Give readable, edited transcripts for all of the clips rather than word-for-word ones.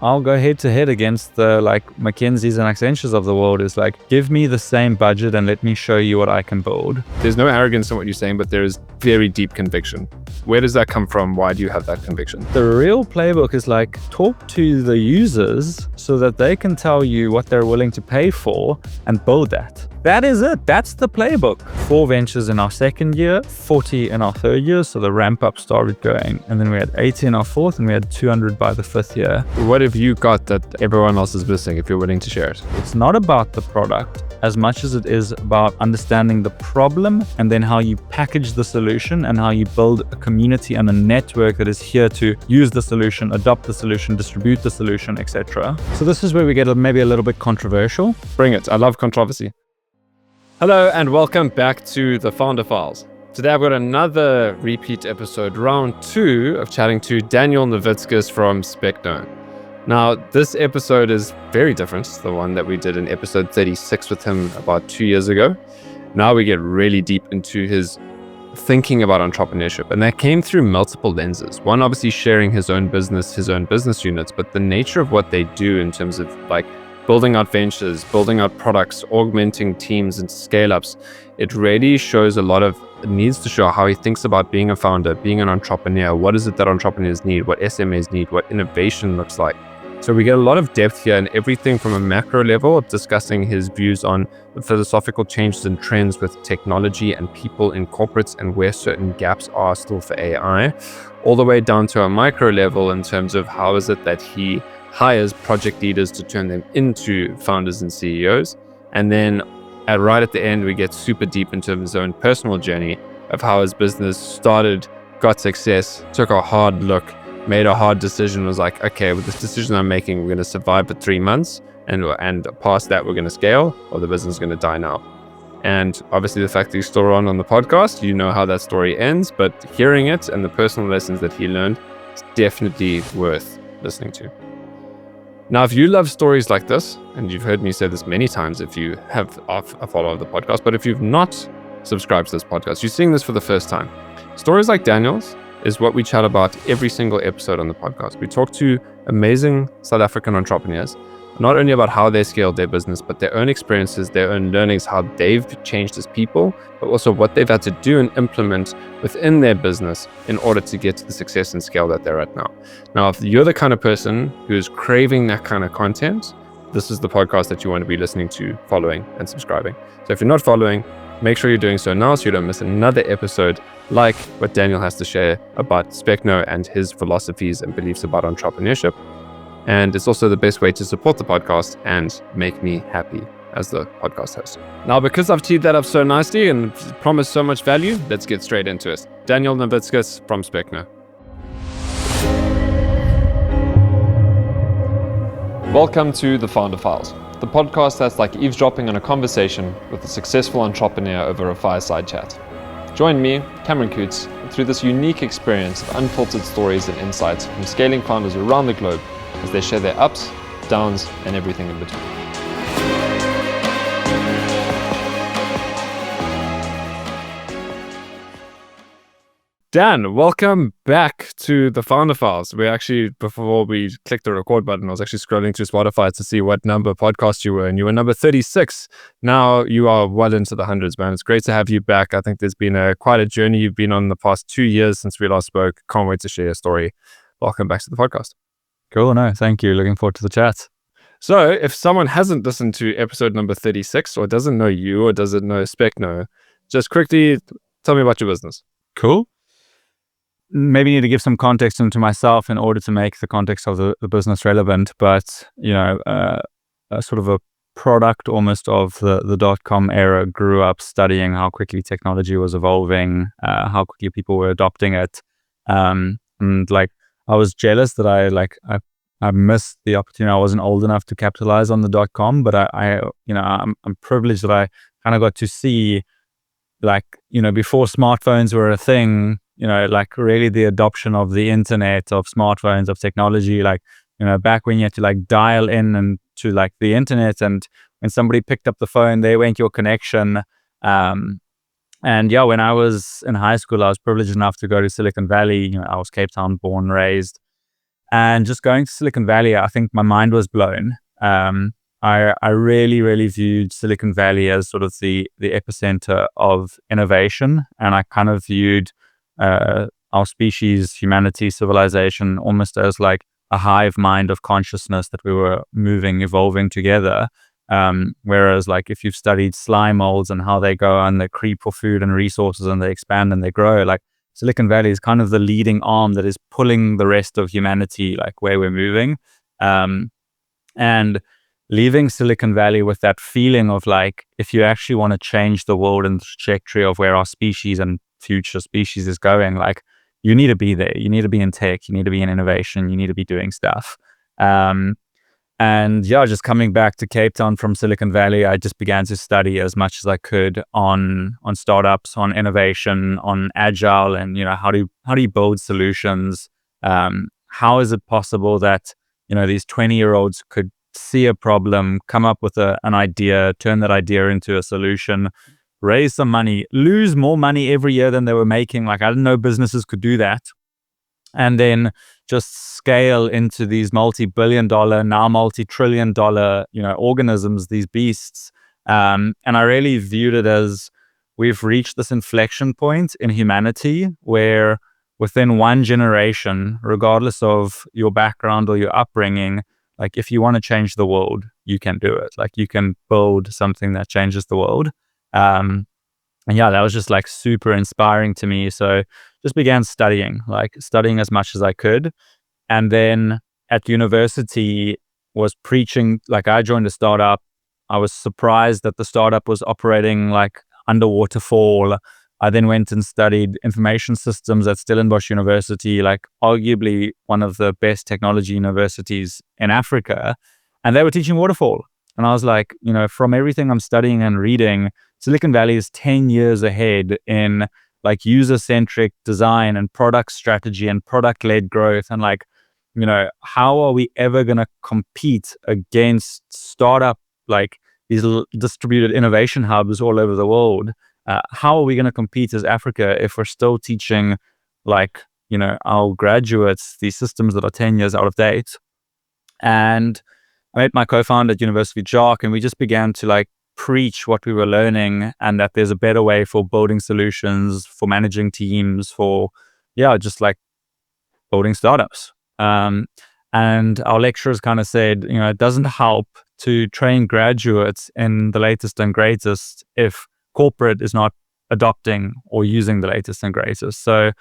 I'll go head to head against the McKinseys and Accentures of the world. Is give me the same budget and let me show you what I can build. There's no arrogance in what you're saying, but there is very deep conviction. Where does that come from? Why do you have that conviction? The real playbook is talk to the users so that they can tell you what they're willing to pay for and build that. That is it. That's the playbook. 4 ventures in our second year, 40 in our third year. So the ramp up started going. And then we had 80 in our fourth and we had 200 by the fifth year. What have you got that everyone else is missing if you're willing to share it? It's not about the product as much as it is about understanding the problem and then how you package the solution and how you build a community and a network that is here to use the solution, adopt the solution, distribute the solution, etc. So this is where we get maybe a little bit controversial. Bring it. I love controversy. Hello and welcome back to the Founder Files. Today I've got another repeat episode, round 2 of chatting to Daniel Novitzkas from Specno. Now, this episode is very different to the one that we did in episode 36 with him about 2 years ago. Now we get really deep into his thinking about entrepreneurship, and that came through multiple lenses. One, obviously sharing his own business units, but the nature of what they do in terms of building out ventures, building out products, augmenting teams and scale-ups. It really shows it needs to show how he thinks about being a founder, being an entrepreneur. What is it that entrepreneurs need? What SMEs need? What innovation looks like? So we get a lot of depth here, and everything from a macro level, discussing his views on the philosophical changes and trends with technology and people in corporates and where certain gaps are still for AI, all the way down to a micro level in terms of how is it that he hires project leaders to turn them into founders and CEOs. And then right at the end, we get super deep into his own personal journey of how his business started, got success, took a hard look, made a hard decision, was like, okay, with this decision I'm making, we're going to survive for 3 months. And past that, we're going to scale, or the business is going to die now. And obviously the fact that he's still on the podcast, you know how that story ends, but hearing it and the personal lessons that he learned is definitely worth listening to. Now, if you love stories like this, and you've heard me say this many times if you have a follower of the podcast, but if you've not subscribed to this podcast, you're seeing this for the first time. Stories like Daniel's is what we chat about every single episode on the podcast. We talk to amazing South African entrepreneurs, not only about how they scaled their business, but their own experiences, their own learnings, how they've changed as people, but also what they've had to do and implement within their business in order to get to the success and scale that they're at now. Now, if you're the kind of person who's craving that kind of content, this is the podcast that you want to be listening to, following, and subscribing. So if you're not following, make sure you're doing so now so you don't miss another episode like what Daniel has to share about Specno and his philosophies and beliefs about entrepreneurship. And it's also the best way to support the podcast and make me happy as the podcast host. Now, because I've teed that up so nicely and promised so much value, let's get straight into it. Daniel Novitzkas from Specno. Welcome to the Founder Files, the podcast that's like eavesdropping on a conversation with a successful entrepreneur over a fireside chat. Join me, Cameron Coots, through this unique experience of unfiltered stories and insights from scaling founders around the globe as they share their ups, downs, and everything in between. Dan, welcome back to the Founder Files. We actually, before we clicked the record button, I was actually scrolling through Spotify to see what number podcast you were, and you were number 36. Now you are well into the hundreds, man. It's great to have you back. I think there's been quite a journey you've been on the past 2 years since we last spoke. Can't wait to share your story. Welcome back to the podcast. Cool. No, thank you. Looking forward to the chat. So if someone hasn't listened to episode number 36 or doesn't know you or doesn't know Specno, just quickly tell me about your business. Cool. Maybe need to give some context into myself in order to make the context of the business relevant, but a sort of a product almost of the dot-com era. Grew up studying how quickly technology was evolving, how quickly people were adopting it, and I was jealous that I missed the opportunity. I wasn't old enough to capitalize on the dot-com, but I'm privileged that I kind of got to see, before smartphones were a thing, really the adoption of the internet, of smartphones, of technology, back when you had to dial in and to the internet, and when somebody picked up the phone, they went your connection. And yeah, when I was in high school, I was privileged enough to go to Silicon Valley. I was Cape Town born, raised. And just going to Silicon Valley, I think my mind was blown. I really, really viewed Silicon Valley as sort of the epicenter of innovation. And I kind of viewed our species, humanity, civilization, almost as like a hive mind of consciousness that we were moving, evolving together. Whereas like if you've studied slime molds and how they go and they creep for food and resources and they expand and they grow, like Silicon Valley is kind of the leading arm that is pulling the rest of humanity like where we're moving. And leaving Silicon Valley with that feeling of like, if you actually want to change the world and the trajectory of where our species and future species is going, like you need to be there. You need to be in tech. You need to be in innovation. You need to be doing stuff. And yeah, just coming back to Cape Town from Silicon Valley, I just began to study as much as I could on startups, on innovation, on agile, and how do you build solutions? How is it possible that these 20-year-olds could see a problem, come up with an idea, turn that idea into a solution, raise some money, lose more money every year than they were making? Like, I didn't know businesses could do that. And then just scale into these multi-billion-dollar, now multi-trillion-dollar, organisms, these beasts. And I really viewed it as we've reached this inflection point in humanity where within one generation, regardless of your background or your upbringing, like if you want to change the world, you can do it. Like you can build something that changes the world. And yeah, that was just like super inspiring to me. So just began studying as much as I could. And then at university was preaching, like I joined a startup. I was surprised that the startup was operating like underwater fall. I then went and studied information systems at Stellenbosch University, like arguably one of the best technology universities in Africa. And they were teaching waterfall. And I was like, from everything I'm studying and reading, Silicon Valley is 10 years ahead in like user-centric design and product strategy and product-led growth. And like, how are we ever going to compete against startup, like these distributed innovation hubs all over the world? How are we going to compete as Africa if we're still teaching like, our graduates these systems that are 10 years out of date? And I met my co-founder at University of Jock, and we just began to like preach what we were learning, and that there's a better way for building solutions, for managing teams, for just like building startups. And our lecturers kind of said, it doesn't help to train graduates in the latest and greatest if corporate is not adopting or using the latest and greatest. So,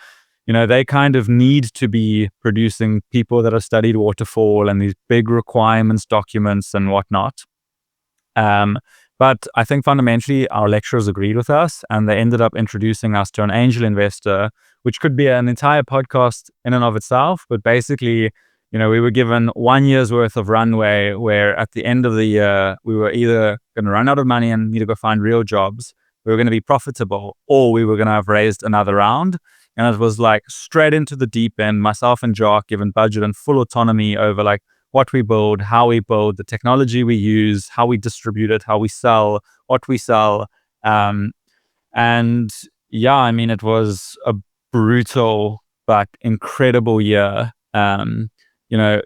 they kind of need to be producing people that have studied waterfall and these big requirements documents and whatnot. But I think fundamentally our lecturers agreed with us, and they ended up introducing us to an angel investor, which could be an entire podcast in and of itself. But basically, we were given 1 year's worth of runway where at the end of the year, we were either going to run out of money and need to go find real jobs, we were going to be profitable, or we were going to have raised another round. And it was like straight into the deep end, myself and Jock given budget and full autonomy over like what we build, how we build, the technology we use, how we distribute it, how we sell, what we sell. And yeah, I mean, it was a brutal but incredible year.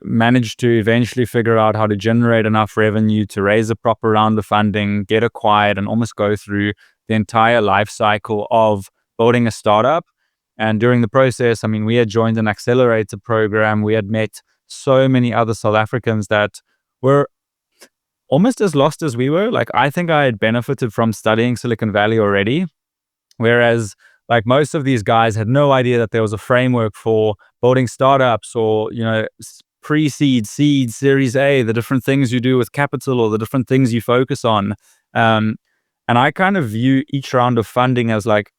Managed to eventually figure out how to generate enough revenue to raise a proper round of funding, get acquired, and almost go through the entire life cycle of building a startup. And during the process, I mean, we had joined an accelerator program. We had met so many other South Africans that were almost as lost as we were. Like, I think I had benefited from studying Silicon Valley already, whereas like most of these guys had no idea that there was a framework for building startups or, pre-seed, seed, Series A, the different things you do with capital or the different things you focus on. And I kind of view each round of funding as like,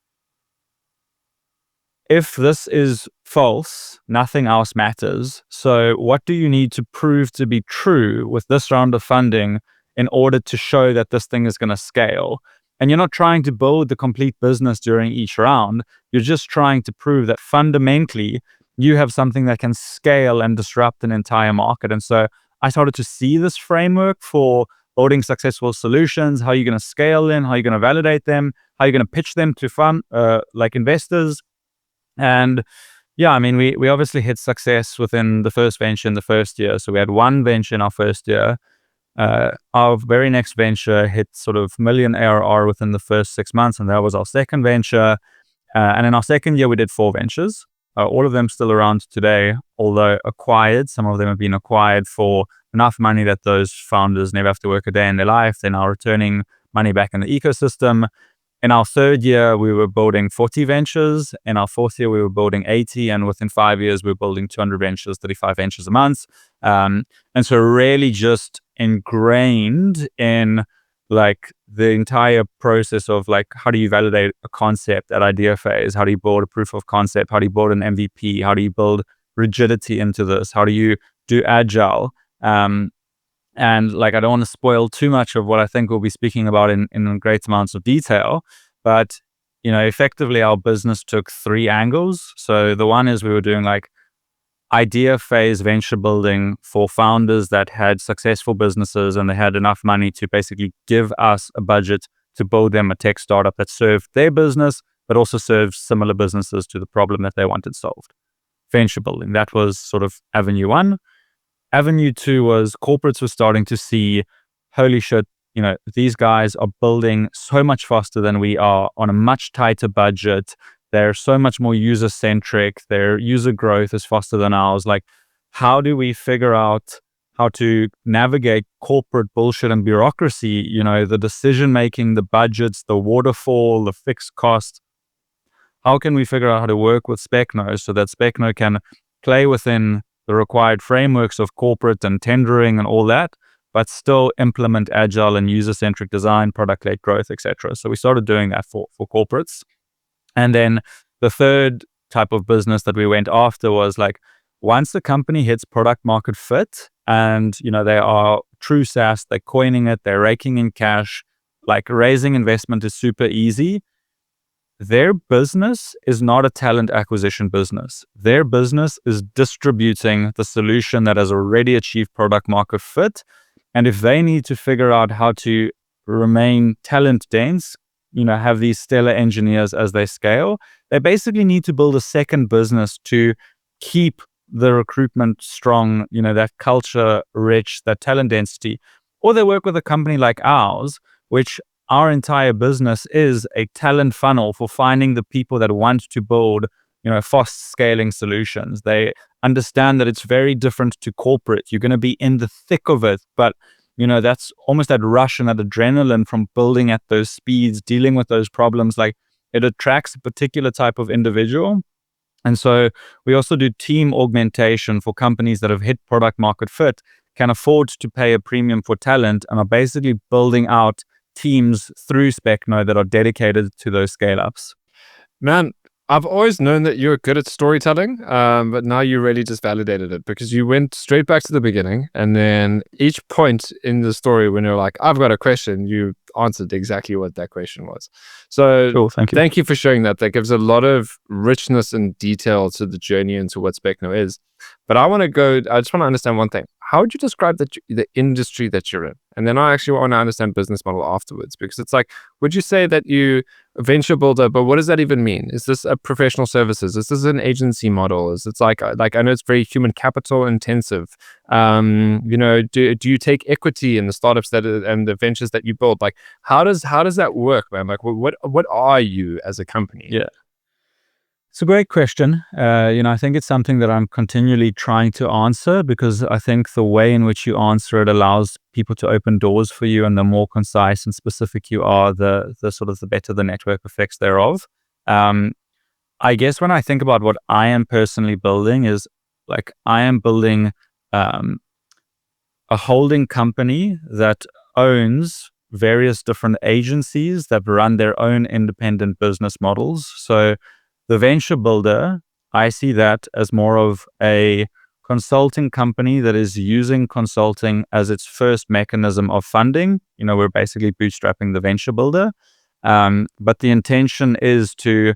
if this is false, nothing else matters. So what do you need to prove to be true with this round of funding in order to show that this thing is going to scale? And you're not trying to build the complete business during each round. You're just trying to prove that fundamentally you have something that can scale and disrupt an entire market. And so I started to see this framework for building successful solutions, how you're going to scale them, how you're going to validate them, how you're going to pitch them to fund, like investors. And Yeah, I mean, we obviously hit success within the first venture in the first year. So we had one venture in our first year. Our very next venture hit sort of million ARR within the first 6 months, and that was our second venture. And in our second year, we did 4 ventures. All of them still around today, although acquired. Some of them have been acquired for enough money that those founders never have to work a day in their life. They're now returning money back in the ecosystem. In our third year, we were building 40 ventures. In our fourth year, we were building 80. And within 5 years, we were building 200 ventures, 35 ventures a month. And so really just ingrained in like the entire process of like, how do you validate a concept at idea phase? How do you build a proof of concept? How do you build an MVP? How do you build rigidity into this? How do you do agile? And like, I don't want to spoil too much of what I think we'll be speaking about in great amounts of detail, but, effectively our business took 3 angles. So the one is we were doing like idea phase venture building for founders that had successful businesses and they had enough money to basically give us a budget to build them a tech startup that served their business, but also served similar businesses to the problem that they wanted solved. Venture building, that was sort of avenue 1. Avenue 2 was corporates were starting to see, holy shit, these guys are building so much faster than we are on a much tighter budget. They're so much more user-centric. Their user growth is faster than ours. Like, how do we figure out how to navigate corporate bullshit and bureaucracy, the decision-making, the budgets, the waterfall, the fixed cost? How can we figure out how to work with Specno so that Specno can play within the required frameworks of corporate and tendering and all that, but still implement agile and user-centric design, product-led growth, etc. So we started doing that for corporates. And then the third type of business that we went after was like, once the company hits product market fit and, they are true SaaS, they're coining it, they're raking in cash, like raising investment is super easy. Their business is not a talent acquisition business. Their business is distributing the solution that has already achieved product market fit. And if they need to figure out how to remain talent dense, have these stellar engineers as they scale, they basically need to build a second business to keep the recruitment strong, that culture rich, that talent density. Or they work with a company like ours, which our entire business is a talent funnel for finding the people that want to build, fast scaling solutions. They understand that it's very different to corporate. You're going to be in the thick of it, but that's almost that rush and that adrenaline from building at those speeds, dealing with those problems. Like, it attracts a particular type of individual. And so we also do team augmentation for companies that have hit product market fit, can afford to pay a premium for talent, and are basically building out teams through Specno that are dedicated to those scale-ups. Man, I've always known that you're good at storytelling, but now you really just validated it, because you went straight back to the beginning, and then each point in the story when you're like, I've got a question, you answered exactly what that question was. So Cool, thank you. Thank you for showing that. That gives a lot of richness and detail to the journey into what Specno is. But I just want to understand one thing. How would you describe the industry that you're in? And then I actually want to understand business model afterwards, because it's like, would you say that you a venture builder, but what does that even mean? Is this a professional services? Is this an agency model? Is it's like I know it's very human capital intensive. Do you take equity in the startups and the ventures that you build? Like, how does that work, man? Like, what are you as a company? Yeah. It's a great question. I think it's something that I'm continually trying to answer, because I think the way in which you answer it allows people to open doors for you, and the more concise and specific you are, the sort of the better the network effects thereof. I guess when I think about what I am personally building is like, I am building a holding company that owns various different agencies that run their own independent business models. So the venture builder, I see that as more of a consulting company that is using consulting as its first mechanism of funding. We're basically bootstrapping the venture builder. But the intention is to,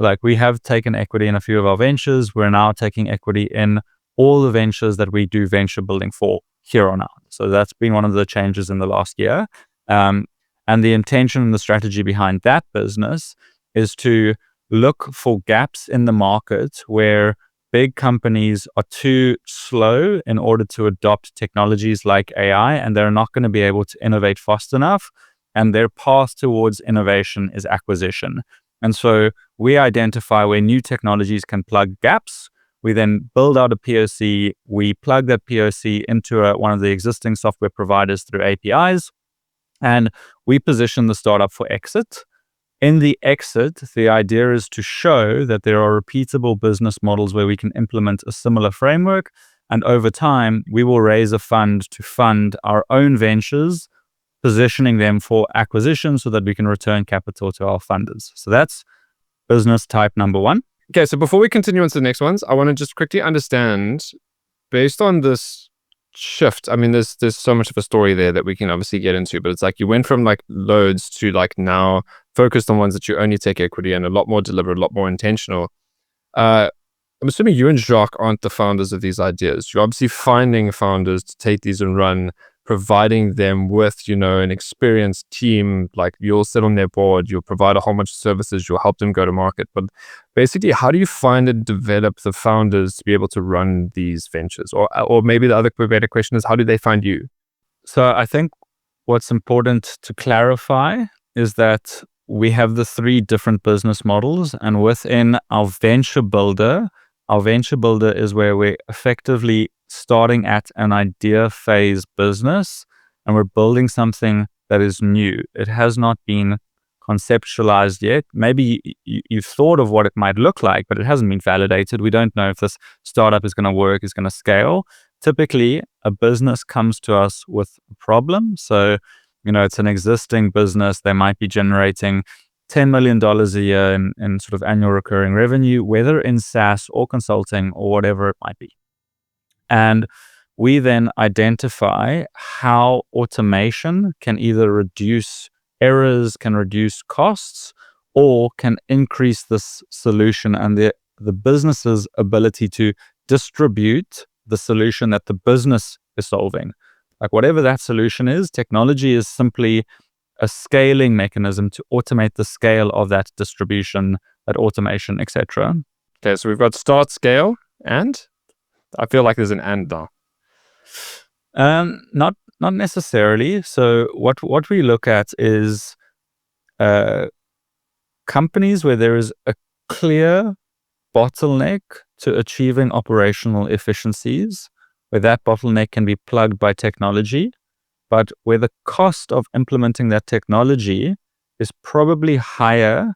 like, we have taken equity in a few of our ventures. We're now taking equity in all the ventures that we do venture building for here on out. So that's been one of the changes in the last year. And the intention and the strategy behind that business is to look for gaps in the market where big companies are too slow in order to adopt technologies like AI, and they're not going to be able to innovate fast enough. And their path towards innovation is acquisition. And so we identify where new technologies can plug gaps. We then build out a POC. We plug that POC into one of the existing software providers through APIs, and we position the startup for exit. In the exit, the idea is to show that there are repeatable business models where we can implement a similar framework. And over time, we will raise a fund to fund our own ventures, positioning them for acquisition so that we can return capital to our funders. So that's business type number one. Okay, so before we continue on to the next ones, I want to just quickly understand, based on this shift, I mean, there's so much of a story there that we can obviously get into, but it's like you went from like loads to like now focused on ones that you only take equity and a lot more deliberate, a lot more intentional. I'm assuming you and Jacques aren't the founders of these ideas. You're obviously finding founders to take these and run, providing them with, an experienced team. Like you'll sit on their board, you'll provide a whole bunch of services, you'll help them go to market. But basically, how do you find and develop the founders to be able to run these ventures? Or maybe the other better question is, how do they find you? So I think what's important to clarify is that we have the three different business models, and within our venture builder is where we're effectively starting at an idea phase business, and we're building something that is new. It has not been conceptualized yet. Maybe you've thought of what it might look like, but it hasn't been validated. We don't know if this startup is going to work, is going to scale. Typically, a business comes to us with a problem. So, it's an existing business. They might be generating $10 million a year in sort of annual recurring revenue, whether in SaaS or consulting or whatever it might be. And we then identify how automation can either reduce errors, can reduce costs, or can increase this solution and the business's ability to distribute the solution that the business is solving. Like whatever that solution is, technology is simply a scaling mechanism to automate the scale of that distribution, that automation, etc. Okay, so we've got start, scale, and I feel like there's an and now. Not necessarily. So what we look at is companies where there is a clear bottleneck to achieving operational efficiencies, where that bottleneck can be plugged by technology, but where the cost of implementing that technology is probably higher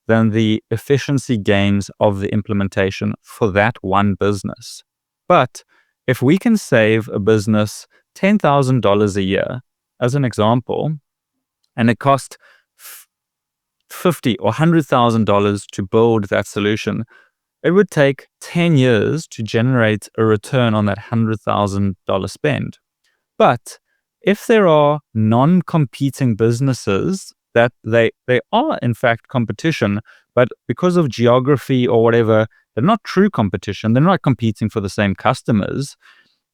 than the efficiency gains of the implementation for that one business. But if we can save a business $10,000 a year, as an example, and it cost $50,000 or $100,000 to build that solution, it would take 10 years to generate a return on that $100,000 spend. But if there are non-competing businesses that they are in fact competition, but because of geography or whatever, they're not true competition, they're not competing for the same customers,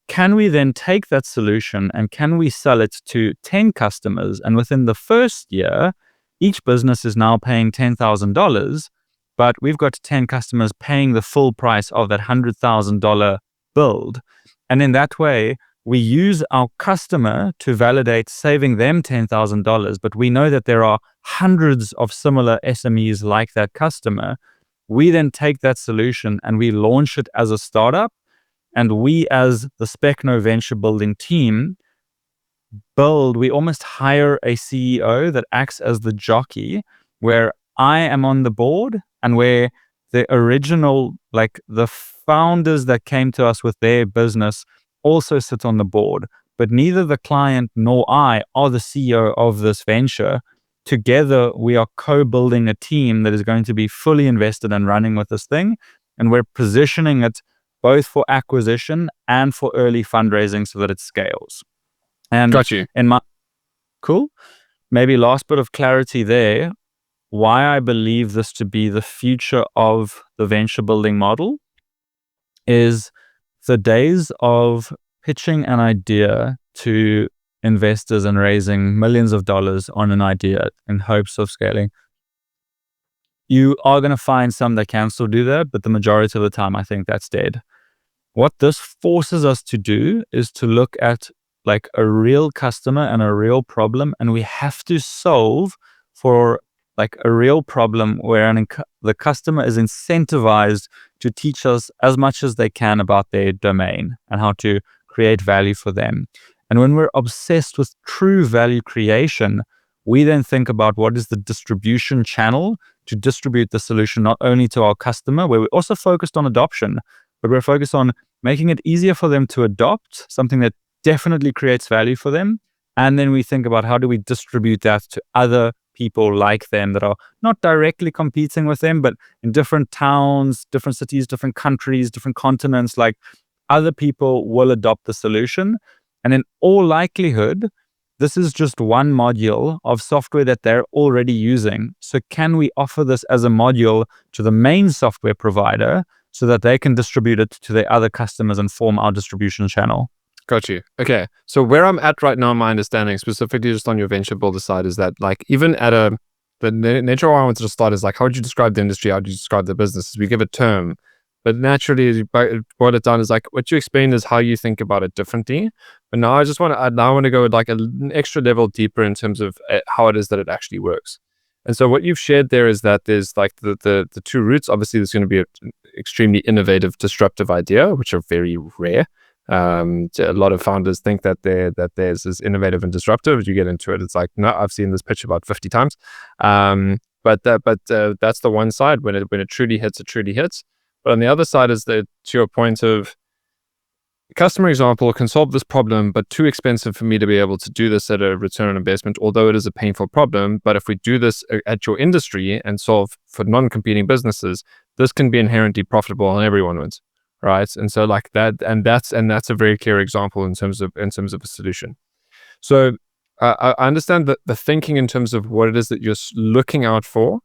can we then take that solution and can we sell it to 10 customers? And within the first year, each business is now paying $10,000, but we've got 10 customers paying the full price of that $100,000 build. And in that way, we use our customer to validate saving them $10,000, but we know that there are hundreds of similar SMEs like that customer. We then take that solution and we launch it as a startup. And we, as the Specno venture building team, we almost hire a CEO that acts as the jockey, where I am on the board and where the original, like the founders that came to us with their business also sit on the board. But neither the client nor I are the CEO of this venture. Together, we are co-building a team that is going to be fully invested and running with this thing. And we're positioning it both for acquisition and for early fundraising so that it scales. And got you. Cool. Maybe last bit of clarity there. Why I believe this to be the future of the venture building model is the days of pitching an idea to investors and raising millions of dollars on an idea in hopes of scaling. you are going to find some that can still do that, but the majority of the time, I think that's dead. What this forces us to do is to look at like a real customer and a real problem, and we have to solve for like a real problem where the customer is incentivized to teach us as much as they can about their domain and how to create value for them. And when we're obsessed with true value creation, we then think about what is the distribution channel to distribute the solution, not only to our customer, where we're also focused on adoption, but we're focused on making it easier for them to adopt something that definitely creates value for them. And then we think about how do we distribute that to other people like them that are not directly competing with them, but in different towns, different cities, different countries, different continents, like other people will adopt the solution. And in all likelihood, this is just one module of software that they're already using. So can we offer this as a module to the main software provider so that they can distribute it to their other customers and form our distribution channel? Got you. Okay. So where I'm at right now, my understanding, specifically just on your venture builder side, is that like even at the nature of why I wanted to start is like, how would you describe the industry? How would you describe the business? We give a term, but naturally, as you boil it down, is like what you explained is how you think about it differently. But now I want to go like an extra level deeper in terms of how it is that it actually works. And so what you've shared there is that there's like the two routes. Obviously, there's going to be an extremely innovative, disruptive idea, which are very rare. A lot of founders think that theirs is innovative and disruptive. As you get into it, it's like, no, I've seen this pitch about 50 times. But that's the one side. When it truly hits, it truly hits. But on the other side is to your point of customer example can solve this problem, but too expensive for me to be able to do this at a return on investment, although it is a painful problem. But if we do this at your industry and solve for non-competing businesses, this can be inherently profitable and everyone wins. Right. And so like that, and that's a very clear example in terms of a solution. So I understand the thinking in terms of what it is that you're looking out for.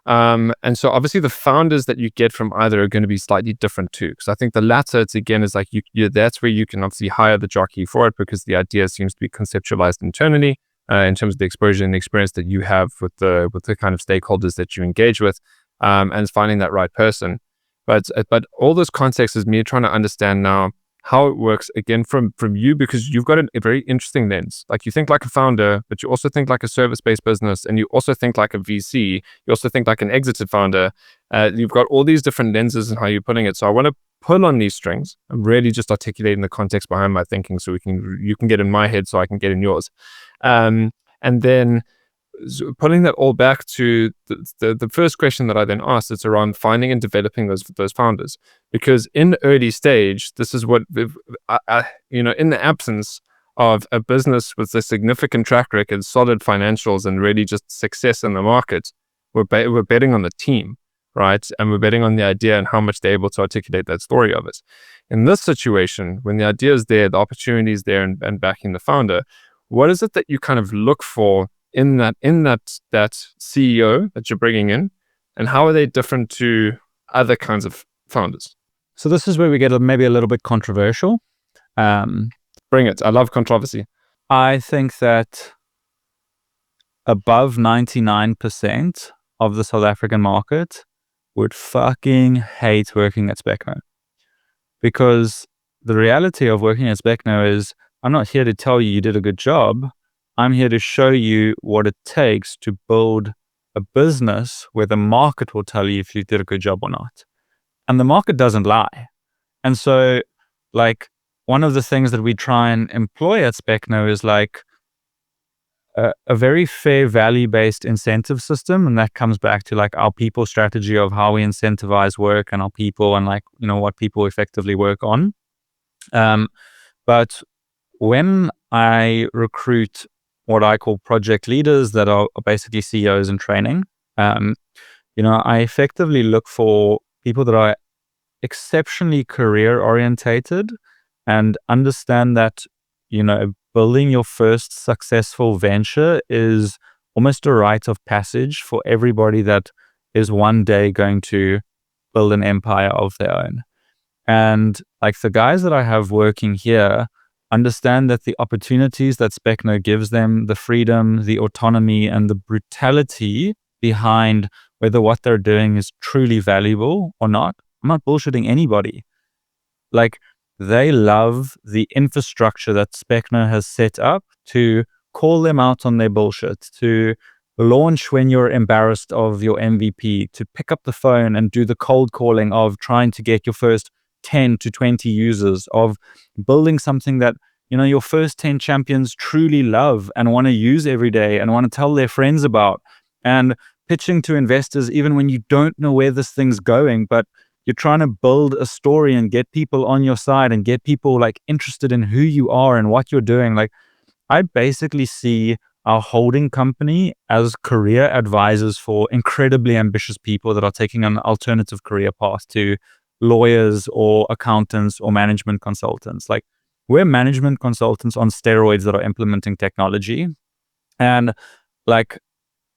And so obviously the founders that you get from either are going to be slightly different too. Because I think the latter, it's again, is like that's where you can obviously hire the jockey for it, because the idea seems to be conceptualized internally in terms of the exposure and the experience that you have with the kind of stakeholders that you engage with, and finding that right person. But all this context is me trying to understand now how it works again from you, because you've got a very interesting lens. Like you think like a founder, but you also think like a service-based business, and you also think like a VC. You also think like an exited founder. You've got all these different lenses and how you're putting it. So I want to pull on these strings. I'm really just articulating the context behind my thinking, so you can get in my head, so I can get in yours, and then pulling that all back to the first question that I then asked, it's around finding and developing those founders. Because in the early stage, this is what, in the absence of a business with a significant track record, solid financials, and really just success in the market, we're betting on the team, right? And we're betting on the idea and how much they're able to articulate that story of it. In this situation, when the idea is there, the opportunity is there, and backing the founder, what is it that you kind of look for in that CEO that you're bringing in, and how are they different to other kinds of founders? So this is where we get maybe a little bit controversial. Bring it. I love controversy. I think that above 99% of the South African market would fucking hate working at Specno, because the reality of working at Specno is I'm not here to tell you did a good job. I'm here to show you what it takes to build a business where the market will tell you if you did a good job or not. And the market doesn't lie. And so, like, one of the things that we try and employ at Specno is like a very fair value-based incentive system. And that comes back to like our people strategy of how we incentivize work and our people, and like, what people effectively work on. But when I recruit what I call project leaders that are basically CEOs in training, I effectively look for people that are exceptionally career orientated and understand that, building your first successful venture is almost a rite of passage for everybody that is one day going to build an empire of their own. And like the guys that I have working here understand that the opportunities that Specno gives them, the freedom, the autonomy, and the brutality behind whether what they're doing is truly valuable or not. I'm not bullshitting anybody. Like, they love the infrastructure that Specno has set up to call them out on their bullshit, to launch when you're embarrassed of your MVP, to pick up the phone and do the cold calling of trying to get your first 10 to 20 users, of building something that, you know, your first 10 champions truly love and want to use every day and want to tell their friends about, and pitching to investors even when you don't know where this thing's going, but you're trying to build a story and get people on your side and get people like interested in who you are and what you're doing. Like, I basically see our holding company as career advisors for incredibly ambitious people that are taking an alternative career path to lawyers or accountants or management consultants. Like, we're management consultants on steroids that are implementing technology. And like,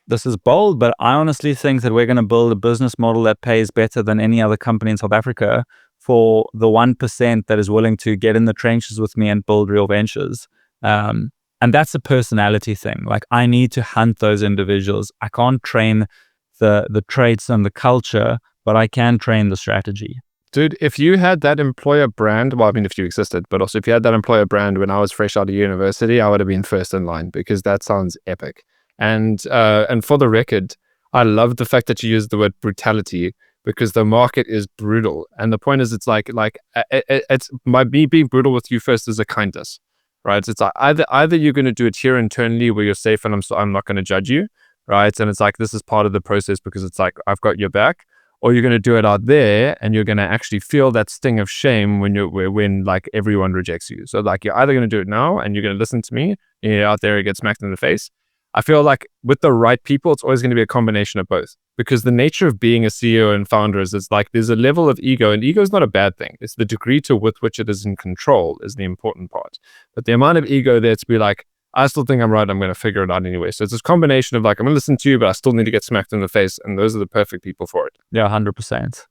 this is bold, but I honestly think that we're going to build a business model that pays better than any other company in South Africa for the 1% that is willing to get in the trenches with me and build real ventures. And that's a personality thing. Like, I need to hunt those individuals. I can't train the traits and the culture, but I can train the strategy. Dude, if you had that employer brand, well, I mean, if you existed, but also if you had that employer brand when I was fresh out of university, I would have been first in line, because that sounds epic. And for the record, I love the fact that you used the word brutality, because the market is brutal. And the point is, it's it's my me being brutal with you first is a kindness, right? It's like either you're going to do it here internally where you're safe and I'm not going to judge you, right? And it's like, this is part of the process because it's like, I've got your back. Or you're going to do it out there and you're going to actually feel that sting of shame when like everyone rejects you. So like, you're either going to do it now and you're going to listen to me, and you're out there, you get smacked in the face. I feel like with the right people, it's always going to be a combination of both, because the nature of being a CEO and founder is it's like there's a level of ego, and ego is not a bad thing. It's the degree to with which it is in control is the important part. But the amount of ego there to be like, I still think I'm right, I'm going to figure it out anyway. So it's this combination of like, I'm going to listen to you, but I still need to get smacked in the face. And those are the perfect people for it. Yeah, 100%.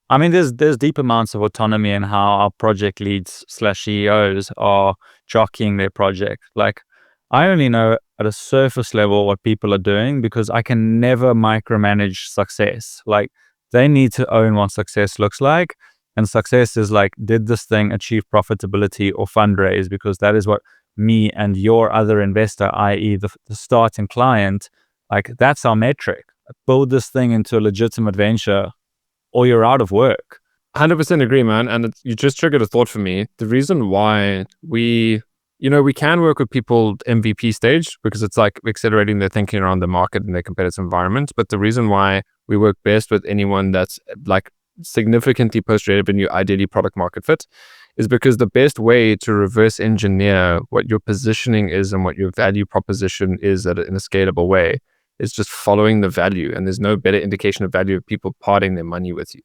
I mean, there's deep amounts of autonomy in how our project leads / CEOs are jockeying their project. Like, I only know at a surface level what people are doing because I can never micromanage success. Like, they need to own what success looks like. And success is like, did this thing achieve profitability or fundraise? Because that is what me and your other investor, i.e. the starting client, like, that's our metric. Build this thing into a legitimate venture or you're out of work. 100% agree, man. And you just triggered a thought for me. The reason why we can work with people MVP stage, because it's like accelerating their thinking around the market and their competitive environment. But the reason why we work best with anyone that's like significantly post-revenue, ideally product market fit, is because the best way to reverse engineer what your positioning is and what your value proposition is in a scalable way is just following the value. And there's no better indication of value of people parting their money with you.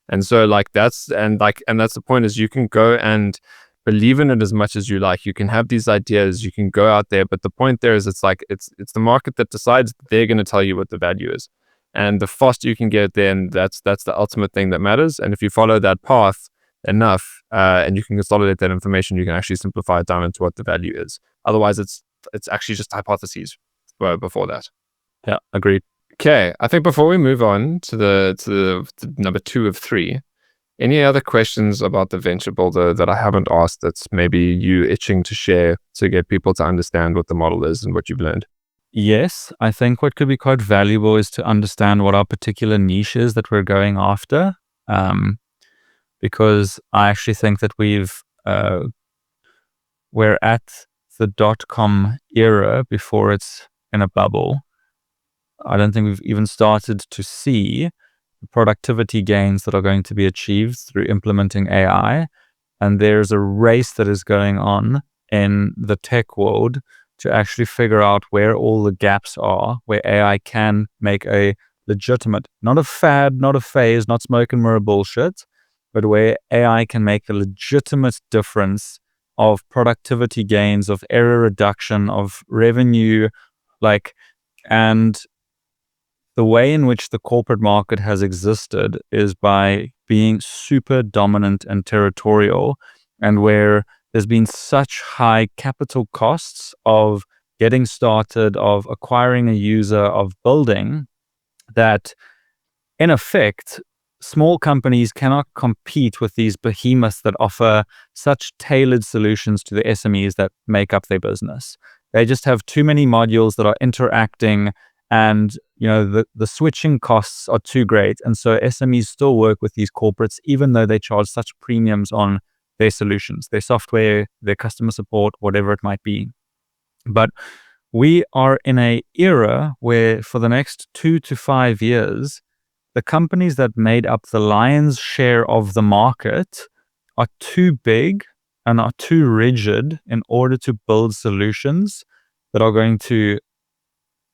And so like that's the point, is you can go and believe in it as much as you like. You can have these ideas, you can go out there, but the point there is it's the market that decides. They're going to tell you what the value is. And the faster you can get there, and that's the ultimate thing that matters. And if you follow that path enough, and you can consolidate that information, you can actually simplify it down into what the value is. Otherwise, it's actually just hypotheses before that. Yeah, agreed. Okay, I think before we move on to the number 2 of 3, any other questions about the venture builder that I haven't asked that's maybe you itching to share to get people to understand what the model is and what you've learned? Yes, I think what could be quite valuable is to understand what our particular niche is that we're going after. Because I actually think that we're at the .com era before it's in a bubble. I don't think we've even started to see the productivity gains that are going to be achieved through implementing AI. And there's a race that is going on in the tech world to actually figure out where all the gaps are, where AI can make a legitimate, not a fad, not a phase, not smoke and mirror bullshit, but where AI can make a legitimate difference of productivity gains, of error reduction, of revenue, and the way in which the corporate market has existed is by being super dominant and territorial, and where there's been such high capital costs of getting started, of acquiring a user, of building, that in effect, small companies cannot compete with these behemoths that offer such tailored solutions to the SMEs that make up their business. They just have too many modules that are interacting, and the switching costs are too great. And so SMEs still work with these corporates, even though they charge such premiums on their solutions, their software, their customer support, whatever it might be. But we are in an era where for the next 2 to 5 years, the companies that made up the lion's share of the market are too big and are too rigid in order to build solutions that are going to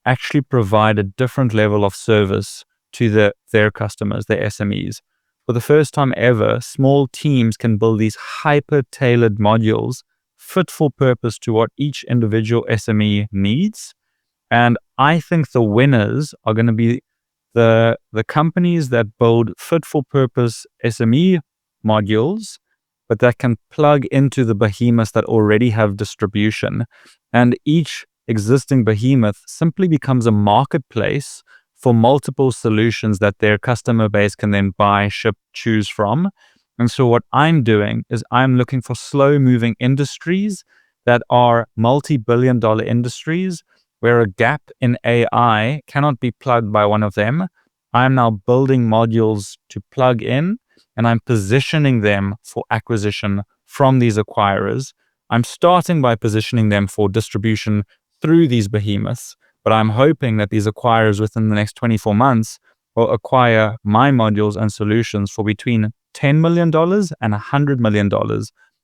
actually provide a different level of service to their customers, their SMEs. For the first time ever, small teams can build these hyper-tailored modules fit for purpose to what each individual SME needs. And I think the winners are going to be the companies that build fit-for-purpose SME modules, but that can plug into the behemoths that already have distribution. And each existing behemoth simply becomes a marketplace for multiple solutions that their customer base can then buy, ship, choose from. And so what I'm doing is I'm looking for slow-moving industries that are multi-billion-dollar industries where a gap in AI cannot be plugged by one of them. I'm now building modules to plug in, and I'm positioning them for acquisition from these acquirers. I'm starting by positioning them for distribution through these behemoths, but I'm hoping that these acquirers within the next 24 months will acquire my modules and solutions for between $10 million and $100 million.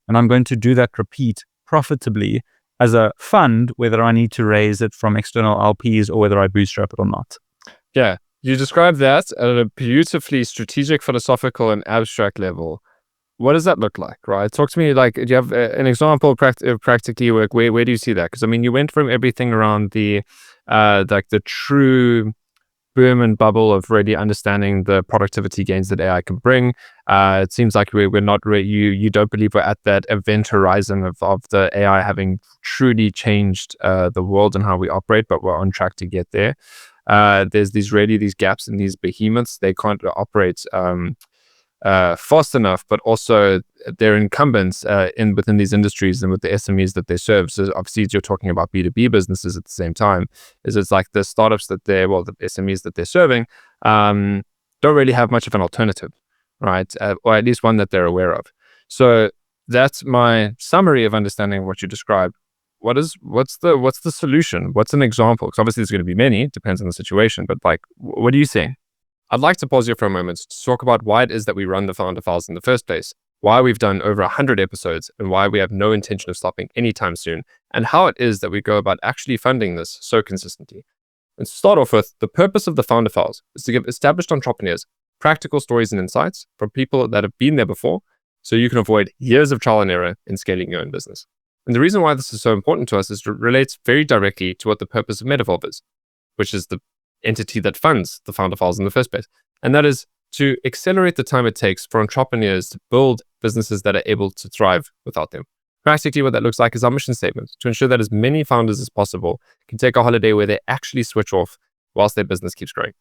And I'm going to do that repeat profitably as a fund, whether I need to raise it from external LPs or whether I bootstrap it or not. Yeah, you described that at a beautifully strategic, philosophical, and abstract level. What does that look like, right? Talk to me, like, do you have an example of practically work? Where do you see that? Because, I mean, you went from everything around the true boom and bubble of really understanding the productivity gains that AI can bring. It seems like we're not really, you don't believe we're at that event horizon of the AI having truly changed the world and how we operate, but we're on track to get there. There's these gaps in these behemoths. They can't operate fast enough, but also they're incumbents within these industries and with the SMEs that they serve. So obviously you're talking about B2B businesses at the same time. It's like the startups the SMEs that they're serving don't really have much of an alternative, right? Or at least one that they're aware of. So that's my summary of understanding what you described. What's the solution? What's an example? Because obviously there's going to be many, it depends on the situation, but like, what do you see? I'd like to pause here for a moment to talk about why it is that we run the Founder Files in the first place, why we've done over 100 episodes, and why we have no intention of stopping anytime soon, and how it is that we go about actually funding this so consistently. And to start off with, the purpose of the Founder Files is to give established entrepreneurs practical stories and insights from people that have been there before, so you can avoid years of trial and error in scaling your own business. And the reason why this is so important to us is it relates very directly to what the purpose of Metavolve is, which is the entity that funds the Founder Files in the first place. And that is to accelerate the time it takes for entrepreneurs to build businesses that are able to thrive without them. Practically what that looks like is our mission statement, to ensure that as many founders as possible can take a holiday where they actually switch off whilst their business keeps growing.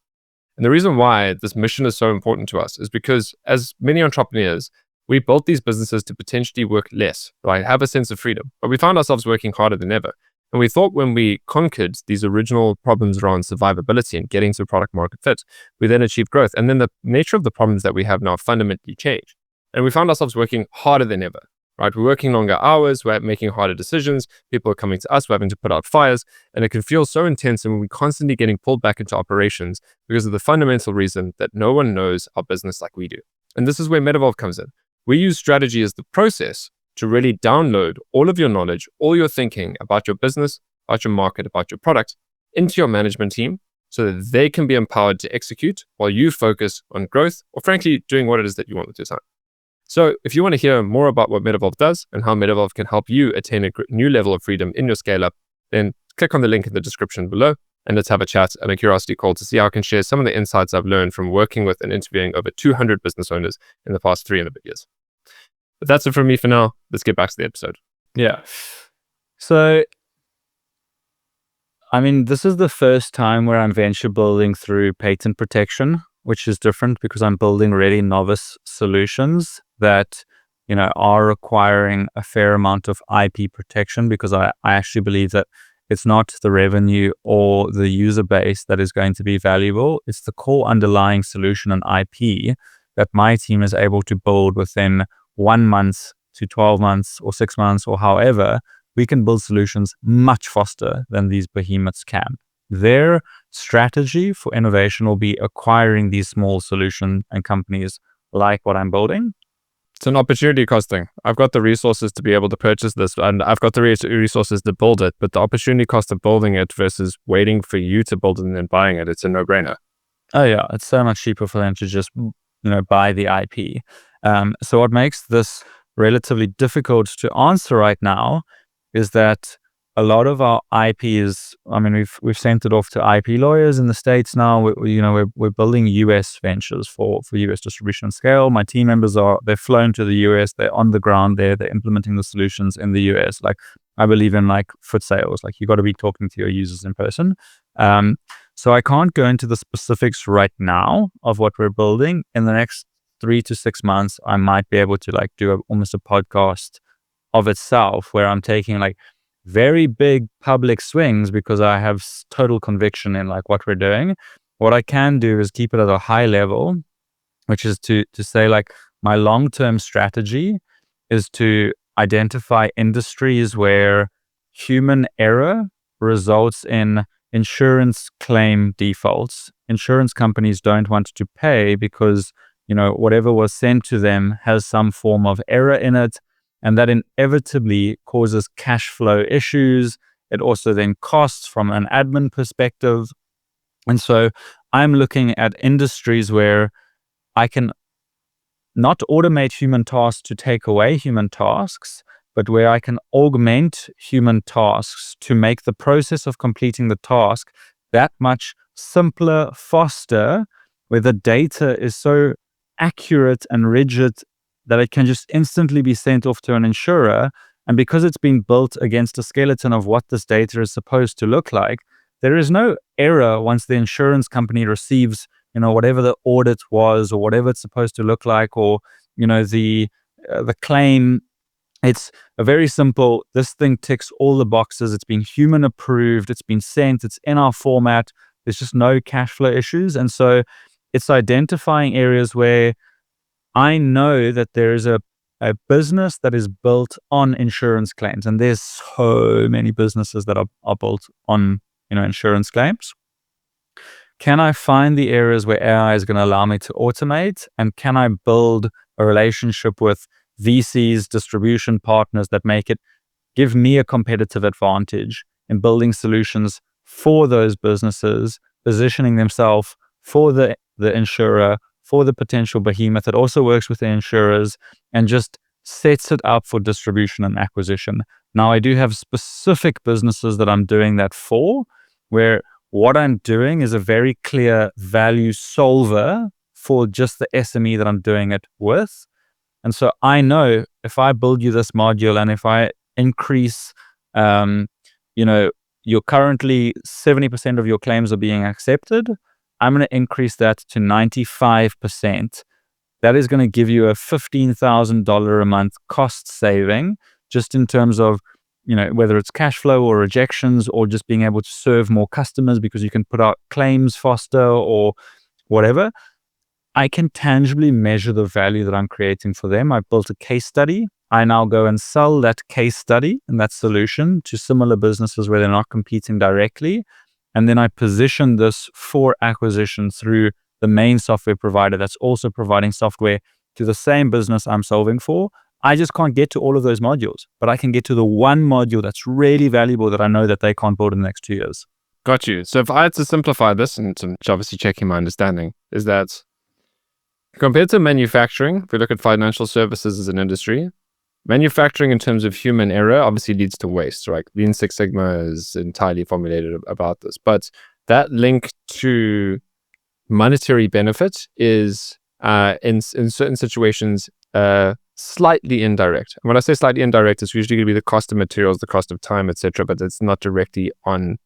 And the reason why this mission is so important to us is because as many entrepreneurs, we built these businesses to potentially work less, right? Have a sense of freedom, but we found ourselves working harder than ever. And we thought when we conquered these original problems around survivability and getting to product market fit, we then achieved growth. And then the nature of the problems that we have now fundamentally changed. And we found ourselves working harder than ever, right? We're working longer hours, we're making harder decisions, people are coming to us, we're having to put out fires, and it can feel so intense, and we're constantly getting pulled back into operations because of the fundamental reason that no one knows our business like we do. And this is where Metavolve comes in. We use strategy as the process to really download all of your knowledge, all your thinking about your business, about your market, about your product into your management team so that they can be empowered to execute while you focus on growth or frankly, doing what it is that you want with your time. So if you want to hear more about what Metavolve does and how Metavolve can help you attain a new level of freedom in your scale up, then click on the link in the description below and let's have a chat and a curiosity call to see how I can share some of the insights I've learned from working with and interviewing over 200 business owners in the past 3 and a bit years. But that's it from me for now. Let's get back to the episode. Yeah. So, I mean, this is the first time where I'm venture building through patent protection, which is different because I'm building really novice solutions that, are requiring a fair amount of IP protection, because I actually believe that it's not the revenue or the user base that is going to be valuable. It's the core underlying solution and IP that my team is able to build within 1 month to 12 months or 6 months, or however. We can build solutions much faster than these behemoths can. Their strategy for innovation will be acquiring these small solution and companies like what I'm building. It's an opportunity cost thing. I've got the resources to be able to purchase this, and I've got the resources to build it, but the opportunity cost of building it versus waiting for you to build it and then buying it, it's a no-brainer. Oh yeah, it's so much cheaper for them to just, buy the IP. So what makes this relatively difficult to answer right now is that a lot of our IP is, we've sent it off to IP lawyers in the States now. We're building US ventures for US distribution scale. My team members they've flown to the US, they're on the ground there, they're implementing the solutions in the US. Like, I believe in foot sales, you got to be talking to your users in person. So I can't go into the specifics right now of what we're building. In the next 3 to 6 months, I might be able to do almost a podcast of itself, where I'm taking very big public swings because I have total conviction in what we're doing. What I can do is keep it at a high level, which is to say my long-term strategy is to identify industries where human error results in insurance claim defaults. Insurance companies don't want to pay because whatever was sent to them has some form of error in it. And that inevitably causes cash flow issues. It also then costs from an admin perspective. And so I'm looking at industries where I can not automate human tasks to take away human tasks, but where I can augment human tasks to make the process of completing the task that much simpler, faster, where the data is so accurate and rigid that it can just instantly be sent off to an insurer. And because it's been built against a skeleton of what this data is supposed to look like, there is no error once the insurance company receives, whatever the audit was or whatever it's supposed to look like, or, the claim. It's a very simple, this thing ticks all the boxes. It's been human approved. It's been sent. It's in our format. There's just no cash flow issues. And so it's identifying areas where I know that there is a business that is built on insurance claims, and there's so many businesses that are built on insurance claims. Can I find the areas where AI is going to allow me to automate, and can I build a relationship with VCs, distribution partners that give me a competitive advantage in building solutions for those businesses, positioning themselves for the insurer, for the potential behemoth that also works with the insurers, and just sets it up for distribution and acquisition. Now, I do have specific businesses that I'm doing that for, where what I'm doing is a very clear value solver for just the SME that I'm doing it with. And so I know if I build you this module, and if I increase, you're currently 70% of your claims are being accepted, I'm going to increase that to 95%. That is going to give you a $15,000 a month cost saving, just in terms of, whether it's cash flow or rejections, or just being able to serve more customers because you can put out claims faster or whatever. I can tangibly measure the value that I'm creating for them. I built a case study. I now go and sell that case study and that solution to similar businesses where they're not competing directly. And then I position this for acquisition through the main software provider that's also providing software to the same business I'm solving for. I just can't get to all of those modules, but I can get to the one module that's really valuable that I know that they can't build in the next 2 years. Got you. So if I had to simplify this, and obviously checking my understanding, is that compared to manufacturing, if we look at financial services as an industry, manufacturing in terms of human error obviously leads to waste, right? Lean Six Sigma is entirely formulated about this. But that link to monetary benefit is, in certain situations, slightly indirect. And when I say slightly indirect, it's usually going to be the cost of materials, the cost of time, etc., but it's not directly on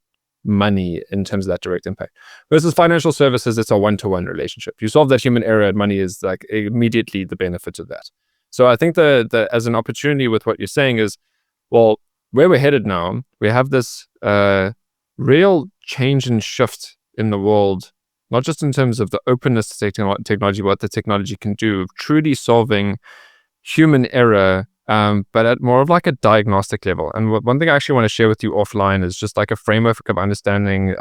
money in terms of that direct impact. Versus financial services, it's a one-to-one relationship. You solve that human error, and money is like immediately the benefit of that. So I think the as an opportunity with what you're saying is, well, where we're headed now, we have this real change and shift in the world, not just in terms of the openness to technology, what the technology can do, truly solving human error, but at more of like a diagnostic level. And one thing I actually want to share with you offline is just like a framework of understanding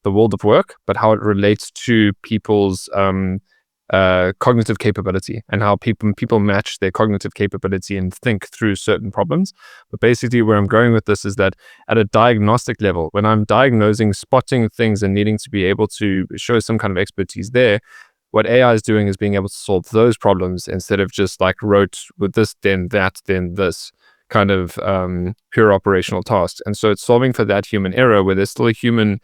the world of work, but how it relates to people's cognitive capability, and how people match their cognitive capability and think through certain problems. But basically where I'm going with this is that at a diagnostic level, when I'm diagnosing, spotting things and needing to be able to show some kind of expertise there, what AI is doing is being able to solve those problems instead of just like rote with this, then that, then this kind of pure operational tasks. And so it's solving for that human error where there's still a human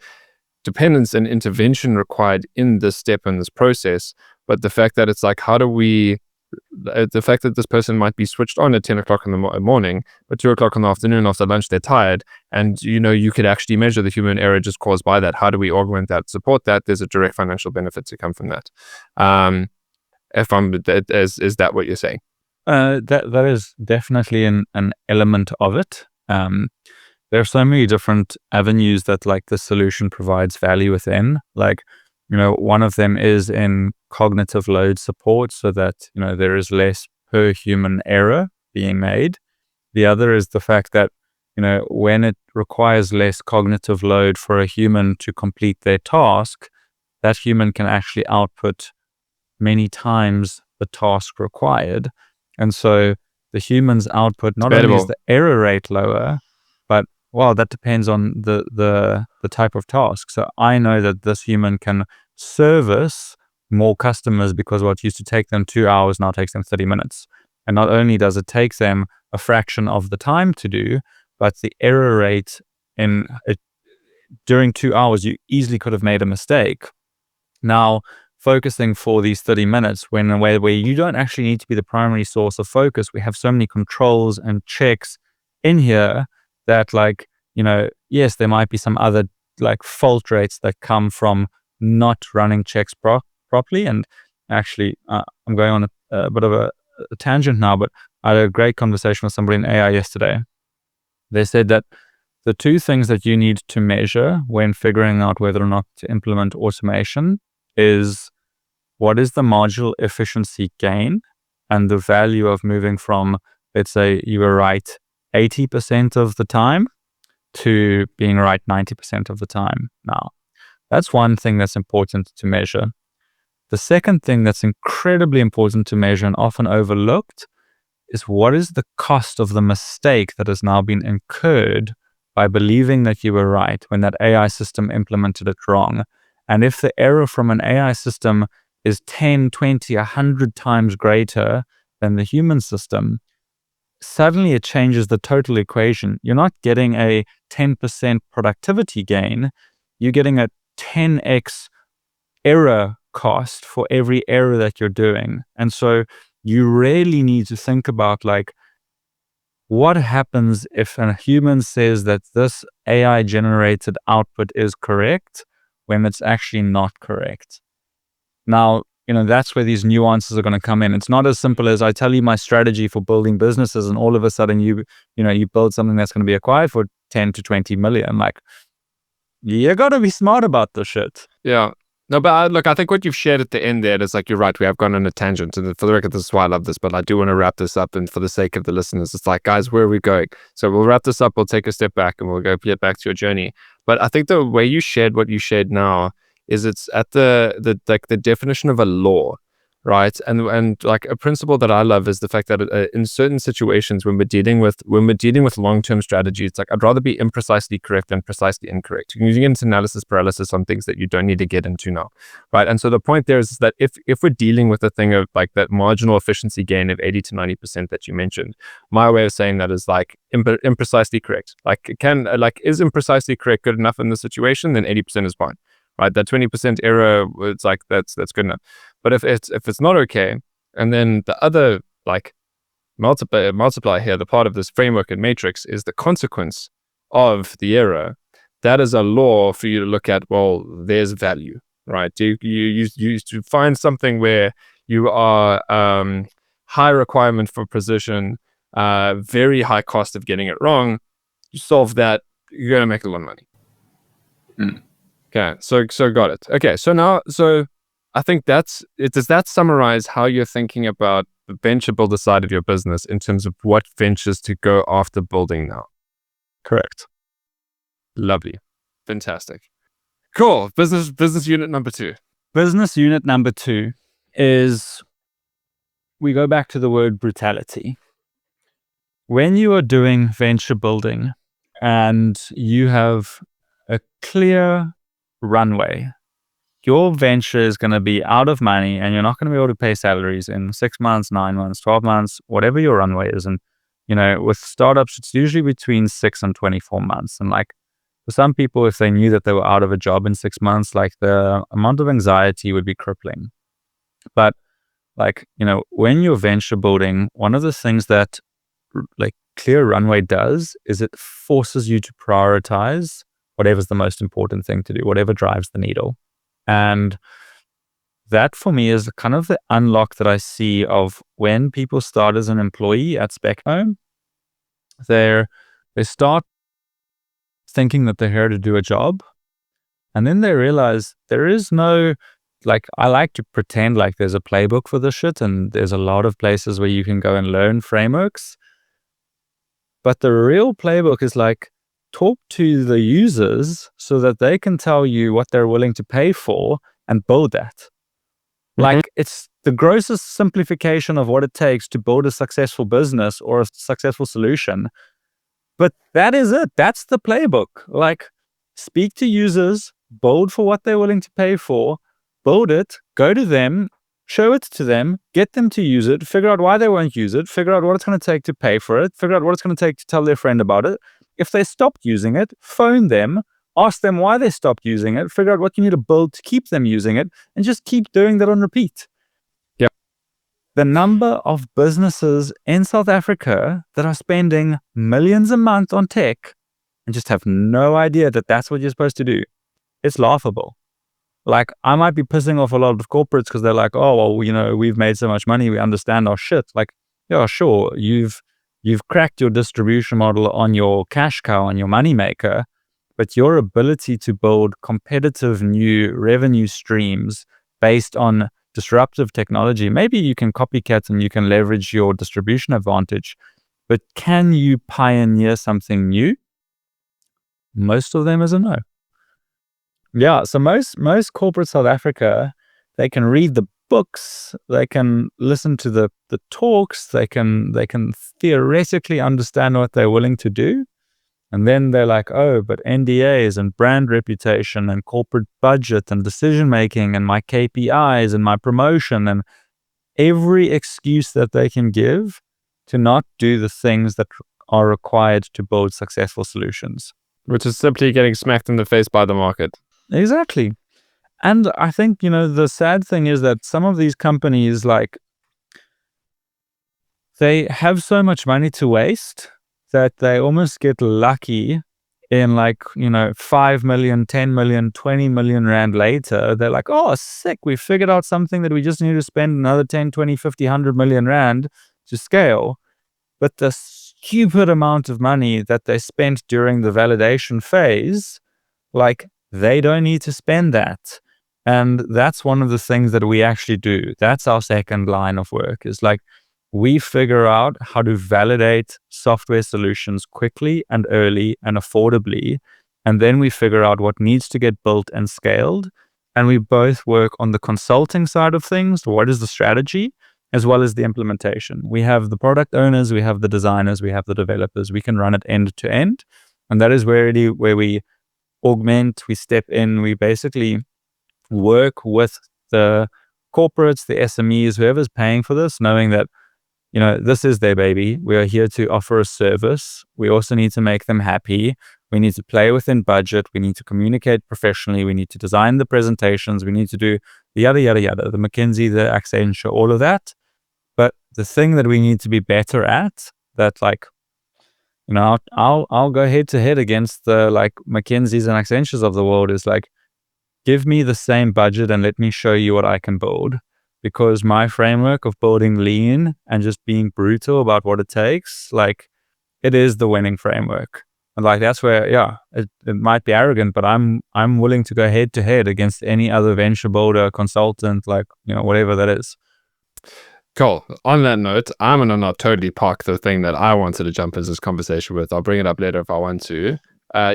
dependence and intervention required in this step in this process. But the fact that it's like, the fact that this person might be switched on at 10 o'clock in the morning, but 2 o'clock in the afternoon after lunch, they're tired. And, you could actually measure the human error just caused by that. How do we augment that, support that? There's a direct financial benefit to come from that. Is that what you're saying? That is definitely an element of it. There are so many different avenues that like the solution provides value within. Like, one of them is in cognitive load support, so that, there is less per human error being made. The other is the fact that, when it requires less cognitive load for a human to complete their task, that human can actually output many times the task required. And so the human's output, not only is the error rate lower, but that depends on the type of task. So I know that this human can service more customers because what used to take them 2 hours now takes them 30 minutes. And not only does it take them a fraction of the time to do, but the error rate during 2 hours, you easily could have made a mistake. Now, focusing for these 30 minutes when in a way where you don't actually need to be the primary source of focus, we have so many controls and checks in here that yes, there might be some other fault rates that come from not running checks properly. And actually, I'm going on a bit of a tangent now, but I had a great conversation with somebody in AI yesterday. They said that the two things that you need to measure when figuring out whether or not to implement automation is what is the marginal efficiency gain and the value of moving from, let's say you were right 80% of the time to being right 90% of the time. Now, that's one thing that's important to measure. The second thing that's incredibly important to measure and often overlooked is what is the cost of the mistake that has now been incurred by believing that you were right when that AI system implemented it wrong. And if the error from an AI system is 10, 20, 100 times greater than the human system, suddenly it changes the total equation. You're not getting a 10% productivity gain. You're getting a 10x error cost for every error that you're doing. And so you really need to think about what happens if a human says that this AI generated output is correct when it's actually not correct. Now, that's where these nuances are going to come in. It's not as simple as I tell you my strategy for building businesses and all of a sudden you build something that's going to be acquired for 10 to 20 million. You got to be smart about this shit. Yeah. No, but look, I think what you've shared at the end there is you're right, we have gone on a tangent. And for the record, this is why I love this, but I do want to wrap this up. And for the sake of the listeners, it's guys, where are we going? So we'll wrap this up, we'll take a step back and we'll get back to your journey. But I think the way you shared what you shared now is it's at the definition of a law, right? And a principle that I love is the fact that in certain situations when we're dealing with long-term strategy, it's I'd rather be imprecisely correct than precisely incorrect. You can get into analysis paralysis on things that you don't need to get into now, right? And so the point there is that if we're dealing with a thing of that marginal efficiency gain of 80 to 90% that you mentioned, my way of saying that is imprecisely correct. Is imprecisely correct good enough in the situation? Then 80% is fine. Right, that 20% error, it's that's good enough. But if it's not okay, and then the other multiply here, the part of this framework and matrix is the consequence of the error, that is a law for you to look at. Well, there's value, right? You to find something where you are high requirement for precision, very high cost of getting it wrong. You solve that, you're gonna make a lot of money. Okay, so got it. Okay, so I think that's it. Does that summarize how you're thinking about the venture builder side of your business in terms of what ventures to go after building now? Correct. Lovely. Fantastic. Cool. Business unit number 2. Business unit number 2 is, we go back to the word brutality. When you are doing venture building and you have a clear runway, your venture is going to be out of money and you're not going to be able to pay salaries in 6 months, 9 months, 12 months, whatever your runway is. And, with startups, it's usually between 6 and 24 months. And like, for some people, if they knew that they were out of a job in 6 months, like the amount of anxiety would be crippling. But like, when you're venture building, one of the things that like clear runway does is it forces you to prioritize whatever's the most important thing to do, whatever drives the needle. And that for me is kind of the unlock that I see of when people start as an employee at Specno. They start thinking that they're here to do a job, and then they realize there is no, like, I like to pretend like there's a playbook for this shit and there's a lot of places where you can go and learn frameworks. But the real playbook is like, talk to the users so that they can tell you what they're willing to pay for and build that. Like, it's the grossest simplification of what it takes to build a successful business or a successful solution. But that is it. That's the playbook. Like, speak to users, build for what they're willing to pay for, build it, go to them, show it to them, get them to use it, figure out why they won't use it, figure out what it's going to take to pay for it, figure out what it's going to take to tell their friend about it. If they stopped using it, phone them, ask them why they stopped using it, figure out what you need to build to keep them using it, and just keep doing that on repeat. Yeah. The number of businesses in South Africa that are spending millions a month on tech and just have no idea that that's what you're supposed to do, it's laughable. Like, I might be pissing off a lot of corporates because they're like, oh, well, we've made so much money, we understand our shit. Like, yeah, sure, you've cracked your distribution model on your cash cow, on your money maker, but your ability to build competitive new revenue streams based on disruptive technology, maybe you can copycat and you can leverage your distribution advantage, but can you pioneer something new? Most of them is a no. Yeah, so most corporate South Africa, they can read the books, they can listen to the talks, they can theoretically understand what they're willing to do. And then they're like, oh, but NDAs and brand reputation and corporate budget and decision making and my KPIs and my promotion and every excuse that they can give to not do the things that are required to build successful solutions. Which is simply getting smacked in the face by the market. Exactly. And I think, the sad thing is that some of these companies, like, they have so much money to waste that they almost get lucky in 5 million, 10 million, 20 million rand later. They're like, oh, sick. We figured out something that we just need to spend another 10, 20, 50, 100 million rand to scale. But the stupid amount of money that they spent during the validation phase, like, they don't need to spend that. And that's one of the things that we actually do. That's our second line of work, is like, we figure out how to validate software solutions quickly and early and affordably. And then we figure out what needs to get built and scaled. And we both work on the consulting side of things. What is the strategy? As well as the implementation. We have the product owners, we have the designers, we have the developers. We can run it end to end. And that is where we augment, we step in, we basically work with the corporates, the SMEs, whoever's paying for this, knowing that, this is their baby. We are here to offer a service. We also need to make them happy. We need to play within budget. We need to communicate professionally. We need to design the presentations. We need to do the yada, yada, yada, the McKinsey, the Accenture, all of that. But the thing that we need to be better at, that like I'll go head to head against the like McKinseys and Accentures of the world. Is like, give me the same budget and let me show you what I can build. Because my framework of building lean and just being brutal about what it takes, like, it is the winning framework. And like, that's where, it might be arrogant, but I'm willing to go head to head against any other venture builder, consultant, like, whatever that is. Cool. On that note, I'm going to not totally park the thing that I wanted to jump into this conversation with. I'll bring it up later if I want to.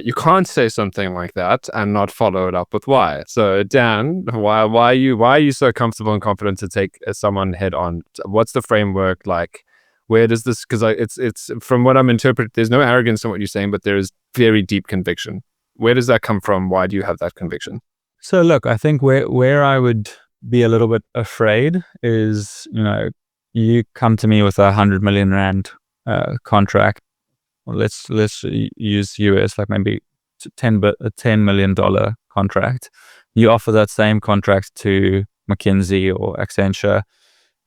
You can't say something like that and not follow it up with why. So Dan, why are you so comfortable and confident to take someone head on? What's the framework like? Where does this, because it's from what I'm interpreting, there's no arrogance in what you're saying, but there is very deep conviction. Where does that come from? Why do you have that conviction? So look, I think where I would be a little bit afraid is, you come to me with 100 million rand contract. Well, let's use US, like maybe a $10 million contract. You offer that same contract to McKinsey or Accenture,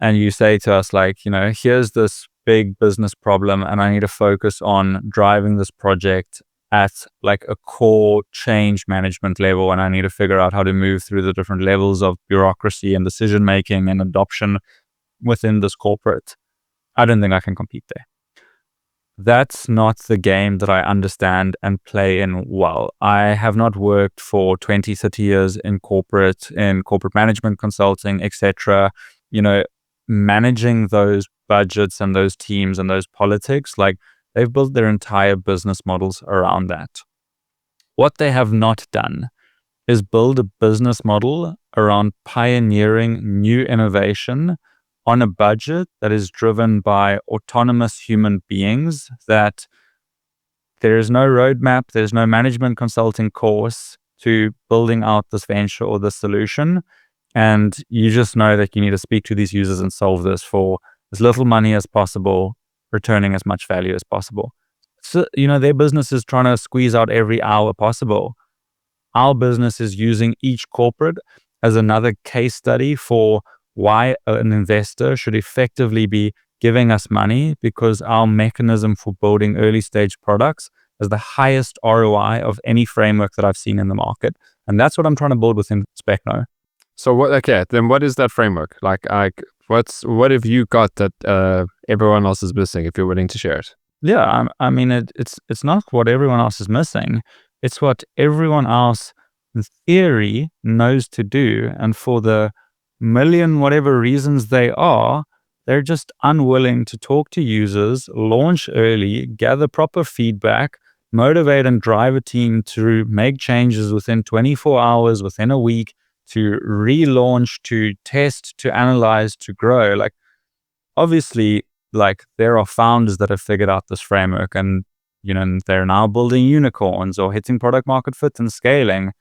and you say to us, like, here's this big business problem, and I need to focus on driving this project at like a core change management level, and I need to figure out how to move through the different levels of bureaucracy and decision making and adoption within this corporate. I don't think I can compete there. That's not the game that I understand and play in well. I have not worked for 20, 30 years in corporate management consulting, etc. Managing those budgets and those teams and those politics, like, they've built their entire business models around that. What they have not done is build a business model around pioneering new innovation on a budget that is driven by autonomous human beings, that there is no roadmap, there's no management consulting course to building out this venture or this solution. And you just know that you need to speak to these users and solve this for as little money as possible, returning as much value as possible. So, their business is trying to squeeze out every hour possible. Our business is using each corporate as another case study for why an investor should effectively be giving us money, because our mechanism for building early stage products is the highest ROI of any framework that I've seen in the market. And that's what I'm trying to build within Specno. So then what is that framework? Like what have you got that everyone else is missing, if you're willing to share it? Yeah, I mean, it's not what everyone else is missing. It's what everyone else, in theory, knows to do. And for the million whatever reasons they're just unwilling to talk to users, launch early, gather proper feedback, motivate and drive a team to make changes within 24 hours, within a week, to relaunch, to test, to analyze, to grow. Like, obviously, like, there are founders that have figured out this framework, and they're now building unicorns or hitting product market fit and scaling.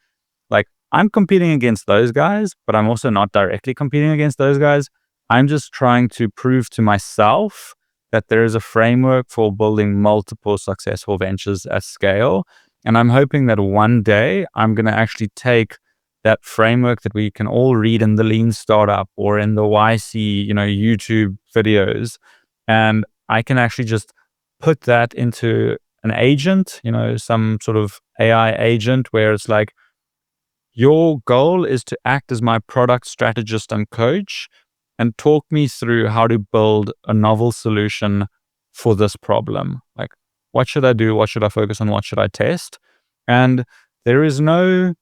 Like, I'm competing against those guys, but I'm also not directly competing against those guys. I'm just trying to prove to myself that there is a framework for building multiple successful ventures at scale. And I'm hoping that one day I'm going to actually take that framework that we can all read in the Lean Startup or in the YC, YouTube videos, and I can actually just put that into an agent, some sort of AI agent, where it's like, your goal is to act as my product strategist and coach and talk me through how to build a novel solution for this problem. Like, what should I do? What should I focus on? What should I test? And there is no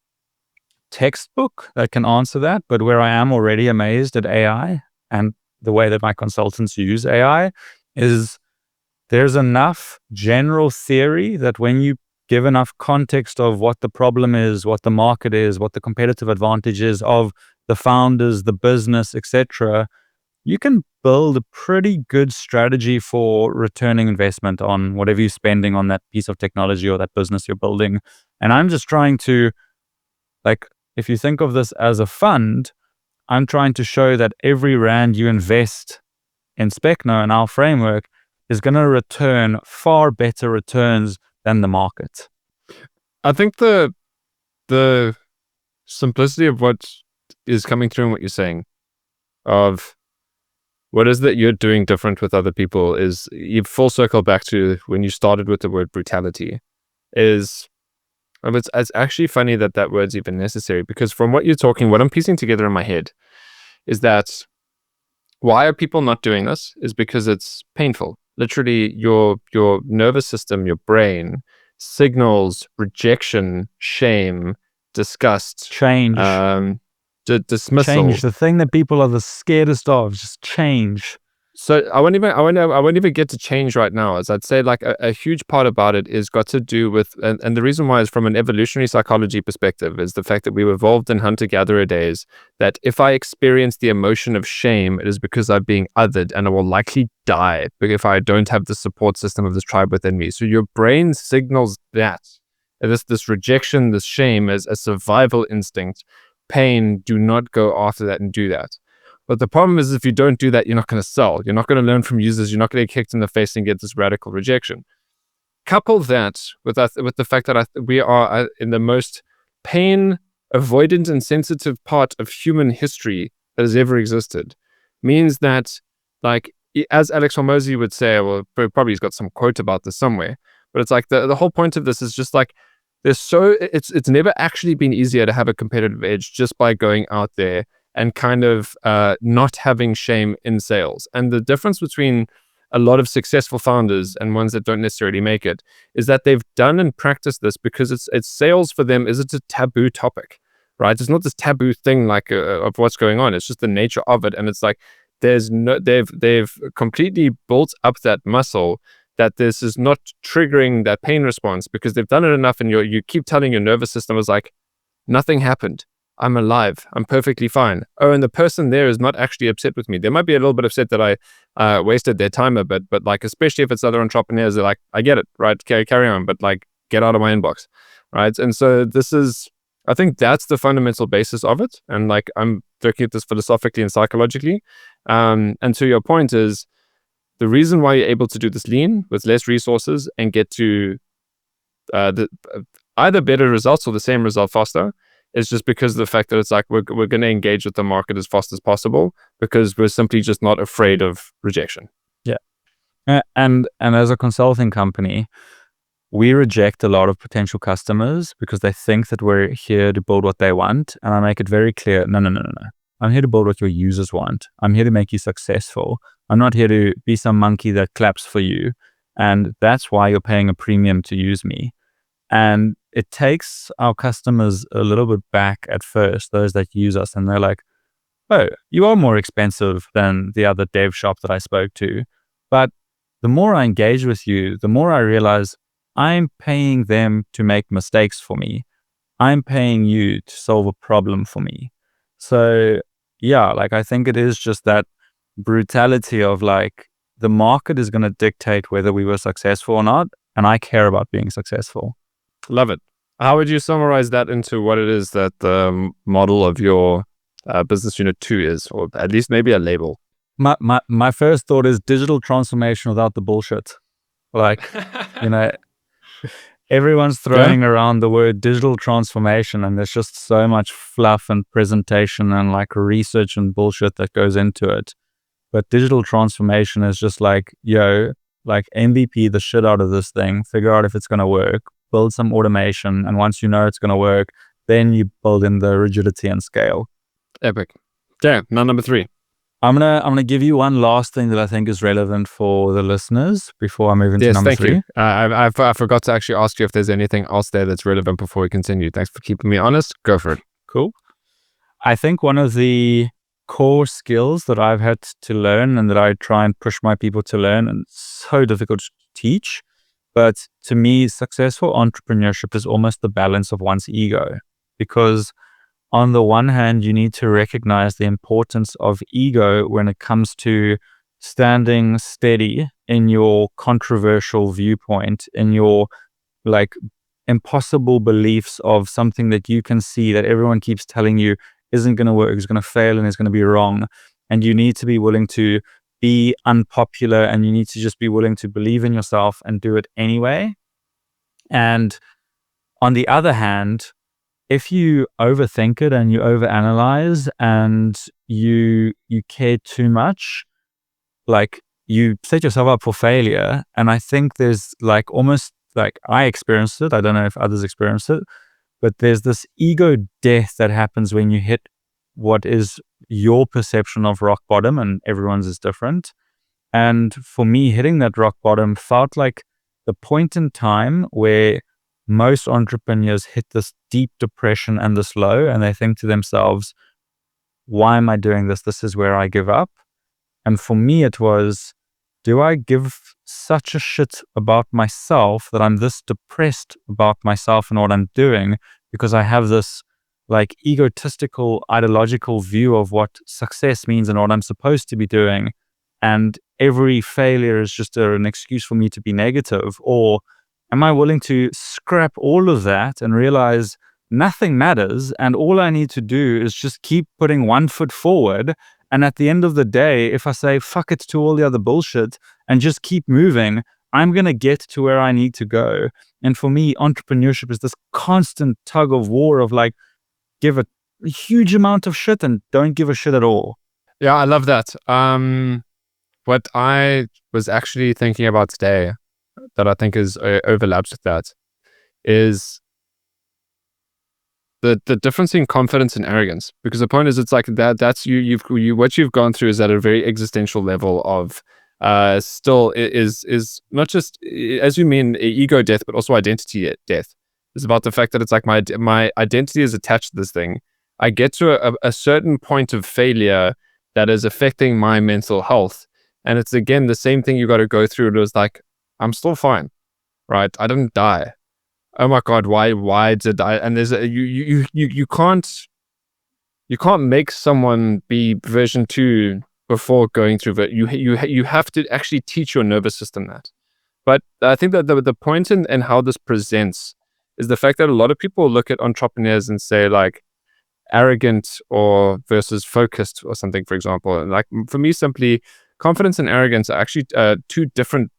textbook that can answer that, but where I am already amazed at AI and the way that my consultants use AI is there's enough general theory that when you give enough context of what the problem is, what the market is, what the competitive advantage is of the founders, the business, etc., you can build a pretty good strategy for returning investment on whatever you're spending on that piece of technology or that business you're building. And I'm just trying to, like, if you think of this as a fund, I'm trying to show that every rand you invest in Specno and our framework is going to return far better returns than the market. I think the simplicity of what is coming through in what you're saying, of what is that you're doing different with other people is you full circle back to when you started with the word brutality. It's actually funny that that word's even necessary, because from what you're talking, what I'm piecing together in my head is that why are people not doing this is because it's painful. Literally, your nervous system, your brain signals rejection, shame, disgust, Change. dismissal. Change. The thing that people are the scaredest of, just change. So I won't even get to change right now. As I'd say, like a huge part about it is got to do with, and the reason why is from an evolutionary psychology perspective, is the fact that we were evolved in hunter-gatherer days, that if I experience the emotion of shame, it is because I'm being othered and I will likely die if I don't have the support system of this tribe within me. So your brain signals that, this rejection, this shame as a survival instinct, pain, do not go after that and do that. But the problem is, if you don't do that, you're not going to sell. You're not going to learn from users. You're not going to get kicked in the face and get this radical rejection. Couple that with the fact that we are in the most pain avoidant and sensitive part of human history that has ever existed, means that, like, as Alex Hormozy would say, well, probably he's got some quote about this somewhere, but it's like the whole point of this is just like, it's never actually been easier to have a competitive edge just by going out there and kind of not having shame in sales. And the difference between a lot of successful founders and ones that don't necessarily make it is that they've done and practiced this because it's sales for them isn't a taboo topic, right? It's not this taboo thing like of what's going on. It's just the nature of it. And it's like, they've completely built up that muscle, that this is not triggering that pain response because they've done it enough. And you keep telling your nervous system is like, nothing happened. I'm alive. I'm perfectly fine. Oh, and the person there is not actually upset with me. They might be a little bit upset that I wasted their time a bit, but like, especially if it's other entrepreneurs, they're like, I get it, right? Carry on, but like, get out of my inbox, right? And so I think that's the fundamental basis of it. And like, I'm looking at this philosophically and psychologically. And to your point is, the reason why you're able to do this lean with less resources and get to either better results or the same result faster, is just because of the fact that it's like we're going to engage with the market as fast as possible because we're simply just not afraid of rejection. Yeah. And as a consulting company, we reject a lot of potential customers because they think that we're here to build what they want. And I make it very clear, no. I'm here to build what your users want. I'm here to make you successful. I'm not here to be some monkey that claps for you. And that's why you're paying a premium to use me. And it takes our customers a little bit back at first, those that use us, and they're like, oh, you are more expensive than the other dev shop that I spoke to. But the more I engage with you, the more I realize I'm paying them to make mistakes for me. I'm paying you to solve a problem for me. So yeah, like, I think it is just that brutality of like, the market is going to dictate whether we were successful or not. And I care about being successful. Love it. How would you summarize that into what it is that the model of your business unit 2 is, or at least maybe a label? My first thought is digital transformation without the bullshit. Like, everyone's throwing around the word digital transformation, and there's just so much fluff and presentation and like research and bullshit that goes into it. But digital transformation is just like, like MVP the shit out of this thing, figure out if it's going to work, build some automation, and once you know it's going to work, then you build in the rigidity and scale. Epic. Okay, now number 3. I'm gonna give you one last thing that I think is relevant for the listeners before I move into number 3. You. I forgot to actually ask you if there's anything else there that's relevant before we continue. Thanks for keeping me honest. Go for it. Cool. I think one of the core skills that I've had to learn and that I try and push my people to learn, and it's so difficult to teach, but to me, successful entrepreneurship is almost the balance of one's ego. Because on the one hand, you need to recognize the importance of ego when it comes to standing steady in your controversial viewpoint, in your like impossible beliefs of something that you can see that everyone keeps telling you isn't going to work, is going to fail, and is going to be wrong. And you need to be willing to be unpopular, and you need to just be willing to believe in yourself and do it anyway. And on the other hand, if you overthink it and you overanalyze and you care too much, like you set yourself up for failure. And I think there's like almost like I experienced it. I don't know if others experience it, but there's this ego death that happens when you hit what is your perception of rock bottom, and everyone's is different. And for me, hitting that rock bottom felt like the point in time where most entrepreneurs hit this deep depression and this low, and they think to themselves, why am I doing this? This is where I give up. And for me, it was, do I give such a shit about myself that I'm this depressed about myself and what I'm doing because I have this like egotistical, ideological view of what success means and what I'm supposed to be doing. And every failure is just an excuse for me to be negative? Or am I willing to scrap all of that and realize nothing matters, and all I need to do is just keep putting one foot forward? And at the end of the day, if I say fuck it to all the other bullshit and just keep moving, I'm going to get to where I need to go. And for me, entrepreneurship is this constant tug of war of like, give a huge amount of shit and don't give a shit at all. Yeah, I love that. What I was actually thinking about today that I think is overlaps with that is the difference in confidence and arrogance. Because the point is, it's like that's what you've gone through is at a very existential level of still is not just, as you mean, ego death, but also identity death. It's about the fact that it's like my identity is attached to this thing. I get to a certain point of failure that is affecting my mental health. And it's again the same thing you got to go through. It was like, I'm still fine, right? I didn't die. Oh my God, why did I? And there's you can't make someone be version 2 before going through that. You have to actually teach your nervous system that. But I think that the point in how this presents is the fact that a lot of people look at entrepreneurs and say like arrogant or versus focused or something, for example. And like for me, simply confidence and arrogance are actually two different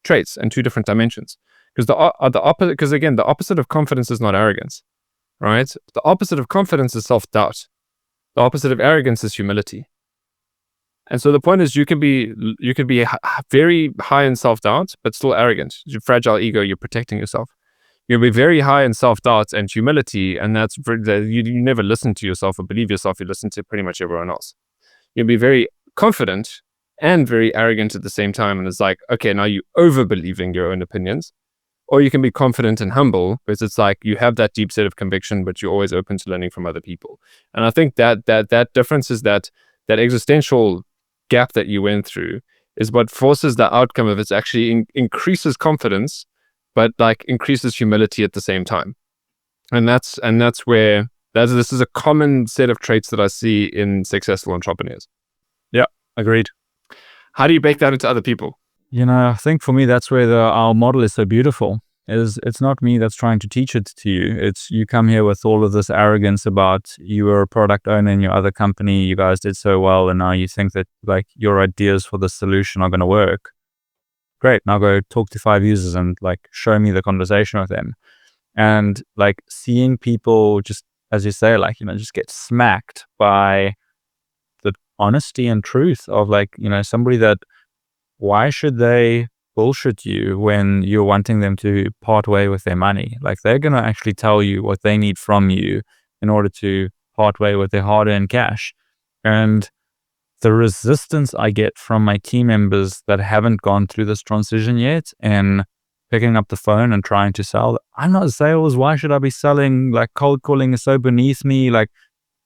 traits and two different dimensions. Because the opposite, because again, the opposite of confidence is not arrogance, right? The opposite of confidence is self-doubt. The opposite of arrogance is humility. And so the point is, you can be very high in self-doubt, but still arrogant. You're fragile ego. You're protecting yourself. You'll be very high in self-doubt and humility, and that's you never listen to yourself or believe yourself. You listen to pretty much everyone else. You'll be very confident and very arrogant at the same time, and it's like, okay, now you over-believing your own opinions. Or you can be confident and humble, because it's like you have that deep set of conviction, but you're always open to learning from other people. And I think that difference is that existential gap that you went through is what forces the outcome of it actually increases confidence, but like increases humility at the same time. And that's where this is a common set of traits that I see in successful entrepreneurs. Yeah, agreed. How do you bake that into other people? You know, I think for me, that's where our model is so beautiful. It's not me that's trying to teach it to you. It's you come here with all of this arrogance about you were a product owner in your other company, you guys did so well, and now you think that like your ideas for the solution are going to work. Great, now go talk to 5 users and like show me the conversation with them. And like seeing people just, as you say, like, you know, just get smacked by the honesty and truth of like, you know, somebody that, why should they bullshit you when you're wanting them to part way with their money? Like they're going to actually tell you what they need from you in order to part way with their hard-earned cash. And the resistance I get from my team members that haven't gone through this transition yet and picking up the phone and trying to sell, I'm not sales. Why should I be selling? Like cold calling is so beneath me. Like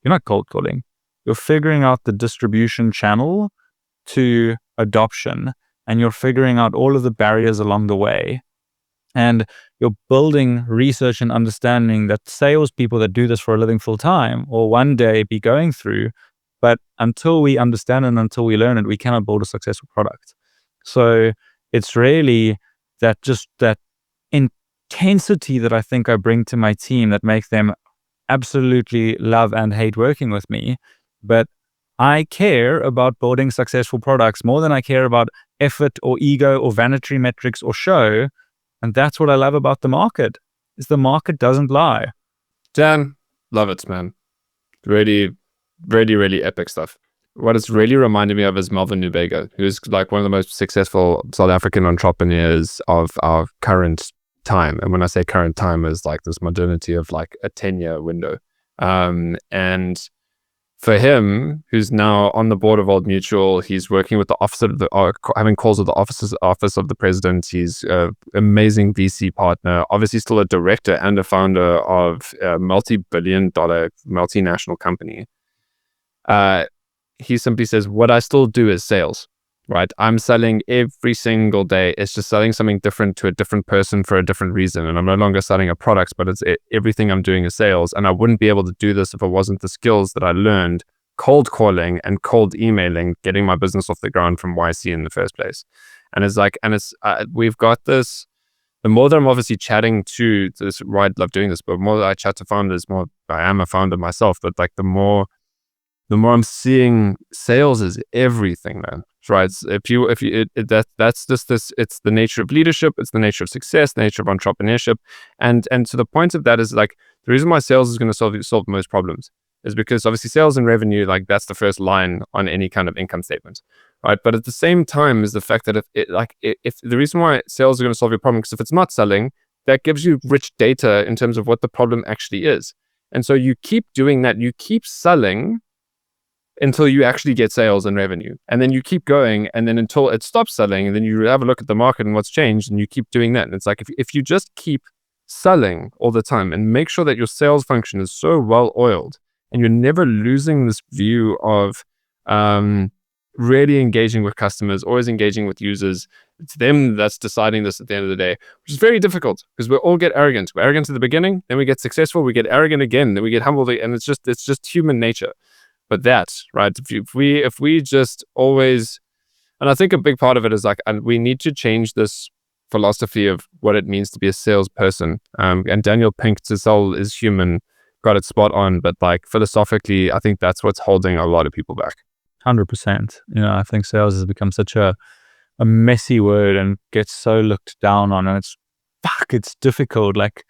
you're not cold calling. You're figuring out the distribution channel to adoption, and you're figuring out all of the barriers along the way. And you're building research and understanding that salespeople that do this for a living full time will one day be going through. But until we understand and until we learn it, we cannot build a successful product. So it's really that intensity that I think I bring to my team that makes them absolutely love and hate working with me. But I care about building successful products more than I care about effort or ego or vanity metrics or show. And that's what I love about the market, is the market doesn't lie. Dan, love it, man. Really, really, really epic stuff. what it's really reminded me of is Melvin Nubega, who's like one of the most successful South African entrepreneurs of our current time. And when I say current time, is like this modernity of like a 10-year window. And for him, who's now on the board of Old Mutual, he's working with the office of having calls with the office of the president. He's an amazing VC partner, obviously still a director and a founder of a multi-billion-dollar multinational company. He simply says, what I still do is sales, right? I'm selling every single day. It's just selling something different to a different person for a different reason. And I'm no longer selling a product, but everything I'm doing is sales. And I wouldn't be able to do this if it wasn't the skills that I learned cold calling and cold emailing, getting my business off the ground from YC in the first place. And we've got this, the more that I'm obviously chatting to this, I love doing this, but the more that I chat to founders, more I am a founder myself, but like the more I'm seeing sales is everything, man. Right? That's just this. It's the nature of leadership. It's the nature of success. The nature of entrepreneurship, and to the point of that is like the reason why sales is going to solve most problems is because obviously sales and revenue, like that's the first line on any kind of income statement, right? But at the same time is the fact that if the reason why sales are going to solve your problem, because if it's not selling, that gives you rich data in terms of what the problem actually is, and so you keep doing that. You keep selling until you actually get sales and revenue. And then you keep going, and then until it stops selling, and then you have a look at the market and what's changed, and you keep doing that. And it's like, if you just keep selling all the time and make sure that your sales function is so well oiled, and you're never losing this view of really engaging with customers, always engaging with users. It's them that's deciding this at the end of the day, which is very difficult because we all get arrogant. We're arrogant at the beginning, then we get successful, we get arrogant again, then we get humbled, and it's just human nature. But that's right. If we just always, and I think a big part of it is like, and we need to change this philosophy of what it means to be a salesperson. And Daniel Pink, to sell is human, got it spot on. But like philosophically, I think that's what's holding a lot of people back. 100%. I think sales has become such a messy word and gets so looked down on, and it's difficult. Like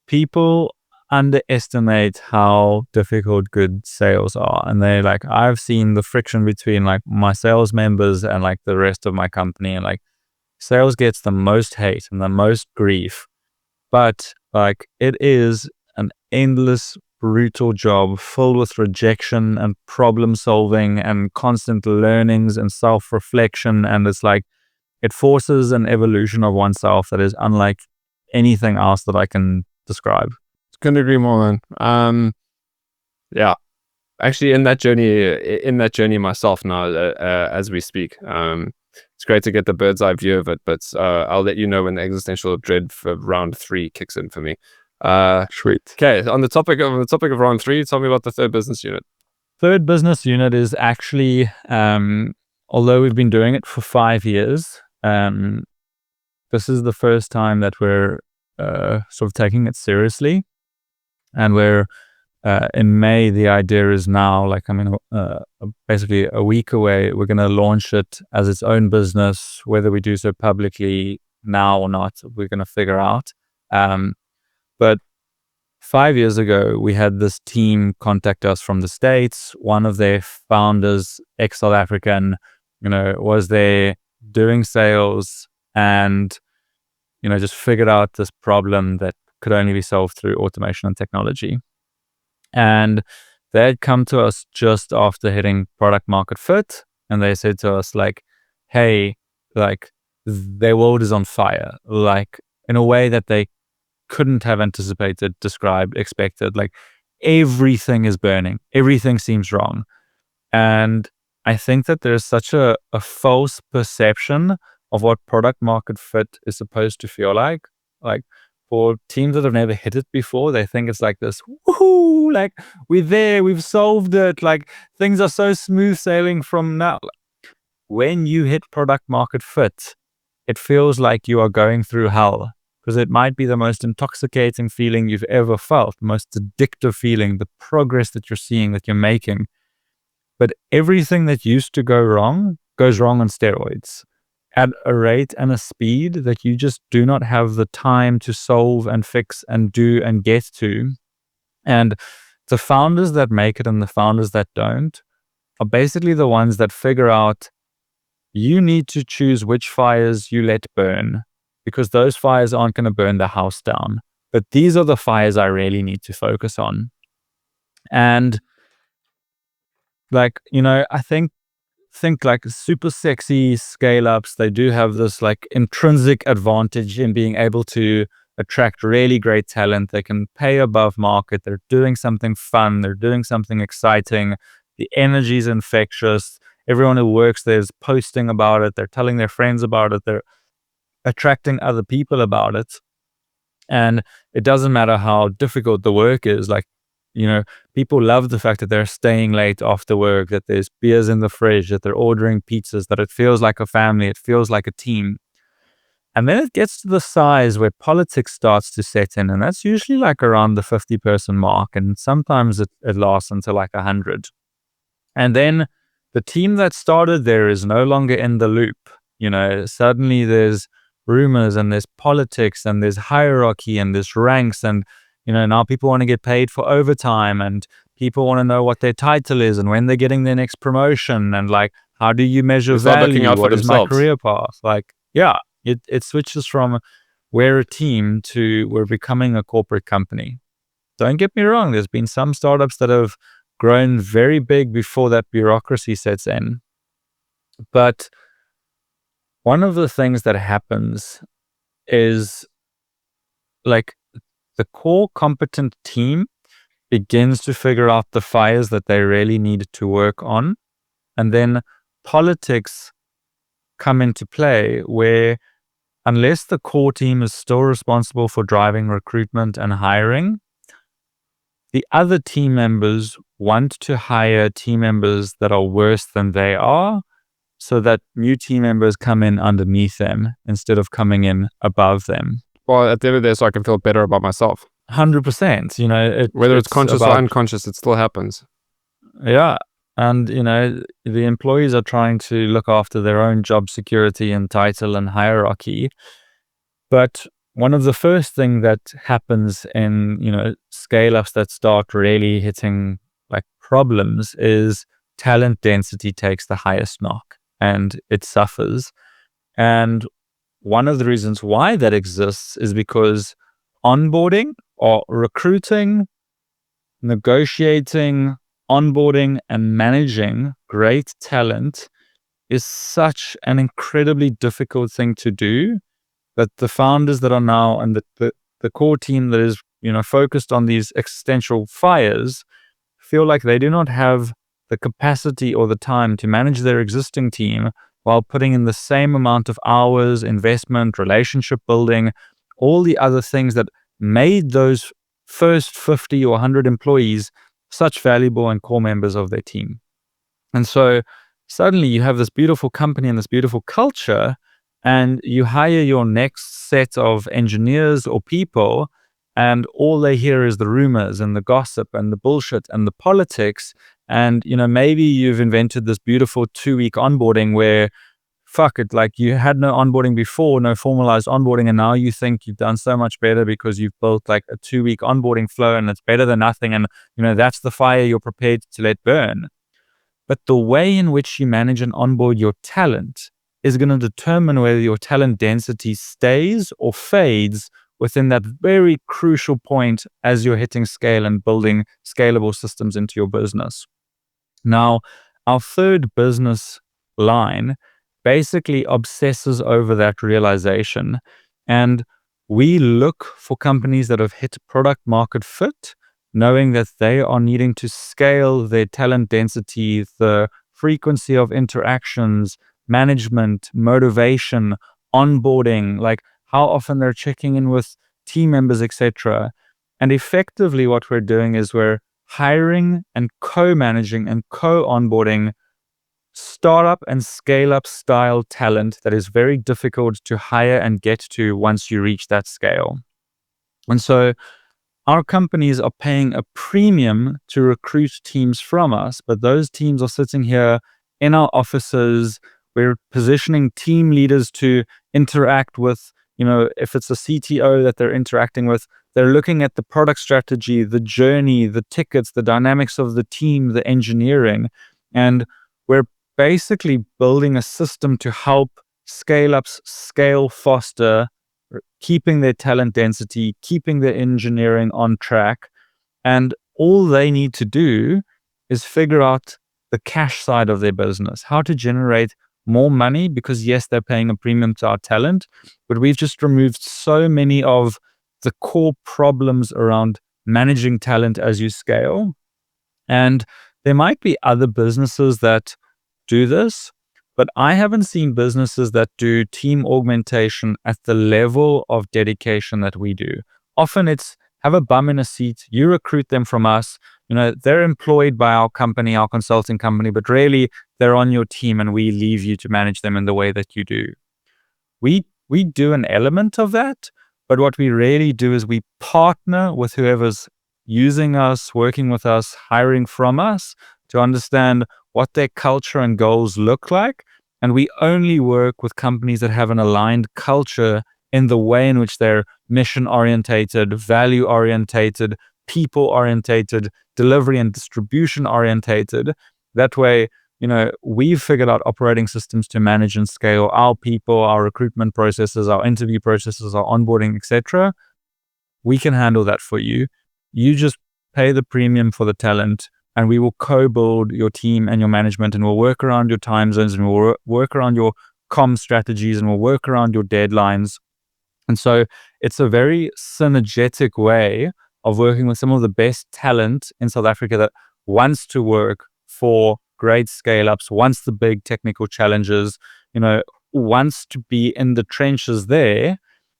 people underestimate how difficult good sales are, and they like, I've seen the friction between like my sales members and like the rest of my company, and like sales gets the most hate and the most grief, but like it is an endless brutal job filled with rejection and problem solving and constant learnings and self-reflection, and it's like it forces an evolution of oneself that is unlike anything else that I can describe. Couldn't agree more, man. Yeah, actually in that journey myself now, as we speak. It's great to get the bird's eye view of it, but I'll let you know when the existential dread for round 3 kicks in for me. Sweet. Okay, on the topic of round 3, tell me about the third business unit. Third business unit is actually, although we've been doing it for 5 years, this is the first time that we're sort of taking it seriously. And we're in May, the idea is now, like, basically a week away, we're going to launch it as its own business. Whether we do so publicly now or not, we're going to figure out. But 5 years ago, we had this team contact us from the States. One of their founders, ex-South African, was there doing sales and, just figured out this problem that could only be solved through automation and technology. And they had come to us just after hitting product market fit, and they said to us like, hey, like their world is on fire, like in a way that they couldn't have anticipated, described, expected. Like everything is burning, everything seems wrong. And I think that there's such a false perception of what product market fit is supposed to feel like. Like for teams that have never hit it before, they think it's like this, woohoo, like we're there, we've solved it, like things are so smooth sailing from now. When you hit product market fit, it feels like you are going through hell, because it might be the most intoxicating feeling you've ever felt, the most addictive feeling, the progress that you're seeing, that you're making. But everything that used to go wrong goes wrong on steroids at a rate and a speed that you just do not have the time to solve and fix and do and get to. And the founders that make it and the founders that don't are basically the ones that figure out you need to choose which fires you let burn, because those fires aren't going to burn the house down. But these are the fires I really need to focus on. And like, I think like super sexy scale ups, they do have this like intrinsic advantage in being able to attract really great talent. They can pay above market. They're doing something fun. They're doing something exciting. The energy is infectious. Everyone who works there is posting about it. They're telling their friends about it. They're attracting other people about it. And it doesn't matter how difficult the work is. Like, people love the fact that they're staying late after work, that there's beers in the fridge, that they're ordering pizzas, that it feels like a family, it feels like a team. And then it gets to the size where politics starts to set in, and that's usually like around the 50-person mark, and sometimes it lasts until like 100. And then the team that started there is no longer in the loop. Suddenly there's rumors and there's politics and there's hierarchy and there's ranks, and now people want to get paid for overtime, and people want to know what their title is and when they're getting their next promotion, and like, how do you measure value? What is my career path? Like, yeah, it switches from we're a team to we're becoming a corporate company. Don't get me wrong, there's been some startups that have grown very big before that bureaucracy sets in. But one of the things that happens is like the core competent team begins to figure out the fires that they really need to work on. And then politics come into play where, unless the core team is still responsible for driving recruitment and hiring, the other team members want to hire team members that are worse than they are, so that new team members come in underneath them instead of coming in above them. Well, at the end of the day, so I can feel better about myself. 100%. Whether it's conscious or unconscious, it still happens. Yeah. And, the employees are trying to look after their own job security and title and hierarchy. But one of the first things that happens in, scale-ups that start really hitting like problems is talent density takes the highest knock and it suffers. And one of the reasons why that exists is because onboarding or recruiting, negotiating, onboarding, and managing great talent is such an incredibly difficult thing to do that the founders that are now and the core team that is focused on these existential fires feel like they do not have the capacity or the time to manage their existing team while putting in the same amount of hours, investment, relationship building, all the other things that made those first 50 or 100 employees such valuable and core members of their team. And so suddenly you have this beautiful company and this beautiful culture, and you hire your next set of engineers or people, and all they hear is the rumors and the gossip and the bullshit and the politics. And, maybe you've invented this beautiful 2-week onboarding where, fuck it, like you had no onboarding before, no formalized onboarding, and now you think you've done so much better because you've built like a 2-week onboarding flow and it's better than nothing. And, that's the fire you're prepared to let burn. But the way in which you manage and onboard your talent is going to determine whether your talent density stays or fades within that very crucial point as you're hitting scale and building scalable systems into your business. Now, our third business line basically obsesses over that realization. And we look for companies that have hit product market fit, knowing that they are needing to scale their talent density, the frequency of interactions, management, motivation, onboarding, like how often they're checking in with team members, etc. And effectively what we're doing is we're hiring and co-managing and co-onboarding startup and scale-up style talent that is very difficult to hire and get to once you reach that scale. And so our companies are paying a premium to recruit teams from us, but those teams are sitting here in our offices. We're positioning team leaders to interact with, if it's a CTO that they're interacting with, they're looking at the product strategy, the journey, the tickets, the dynamics of the team, the engineering. And we're basically building a system to help scale-ups scale faster, keeping their talent density, keeping their engineering on track. And all they need to do is figure out the cash side of their business, how to generate more money, because yes, they're paying a premium to our talent, but we've just removed so many of the core problems around managing talent as you scale. And there might be other businesses that do this, but I haven't seen businesses that do team augmentation at the level of dedication that we do. Often it's have a bum in a seat, you recruit them from us, they're employed by our company, our consulting company, but really they're on your team and we leave you to manage them in the way that you do. We do an element of that, but what we really do is we partner with whoever's using us, working with us, hiring from us to understand what their culture and goals look like. And we only work with companies that have an aligned culture in the way in which they're mission-orientated, value-orientated, people-orientated, delivery and distribution-orientated. That way, we've figured out operating systems to manage and scale our people, our recruitment processes, our interview processes, our onboarding, etc. We can handle that for you. You just pay the premium for the talent, and we will co-build your team and your management, and we'll work around your time zones, and we'll work around your comm strategies, and we'll work around your deadlines. And so it's a very synergetic way of working with some of the best talent in South Africa that wants to work for great scale-ups, wants the big technical challenges, wants to be in the trenches there,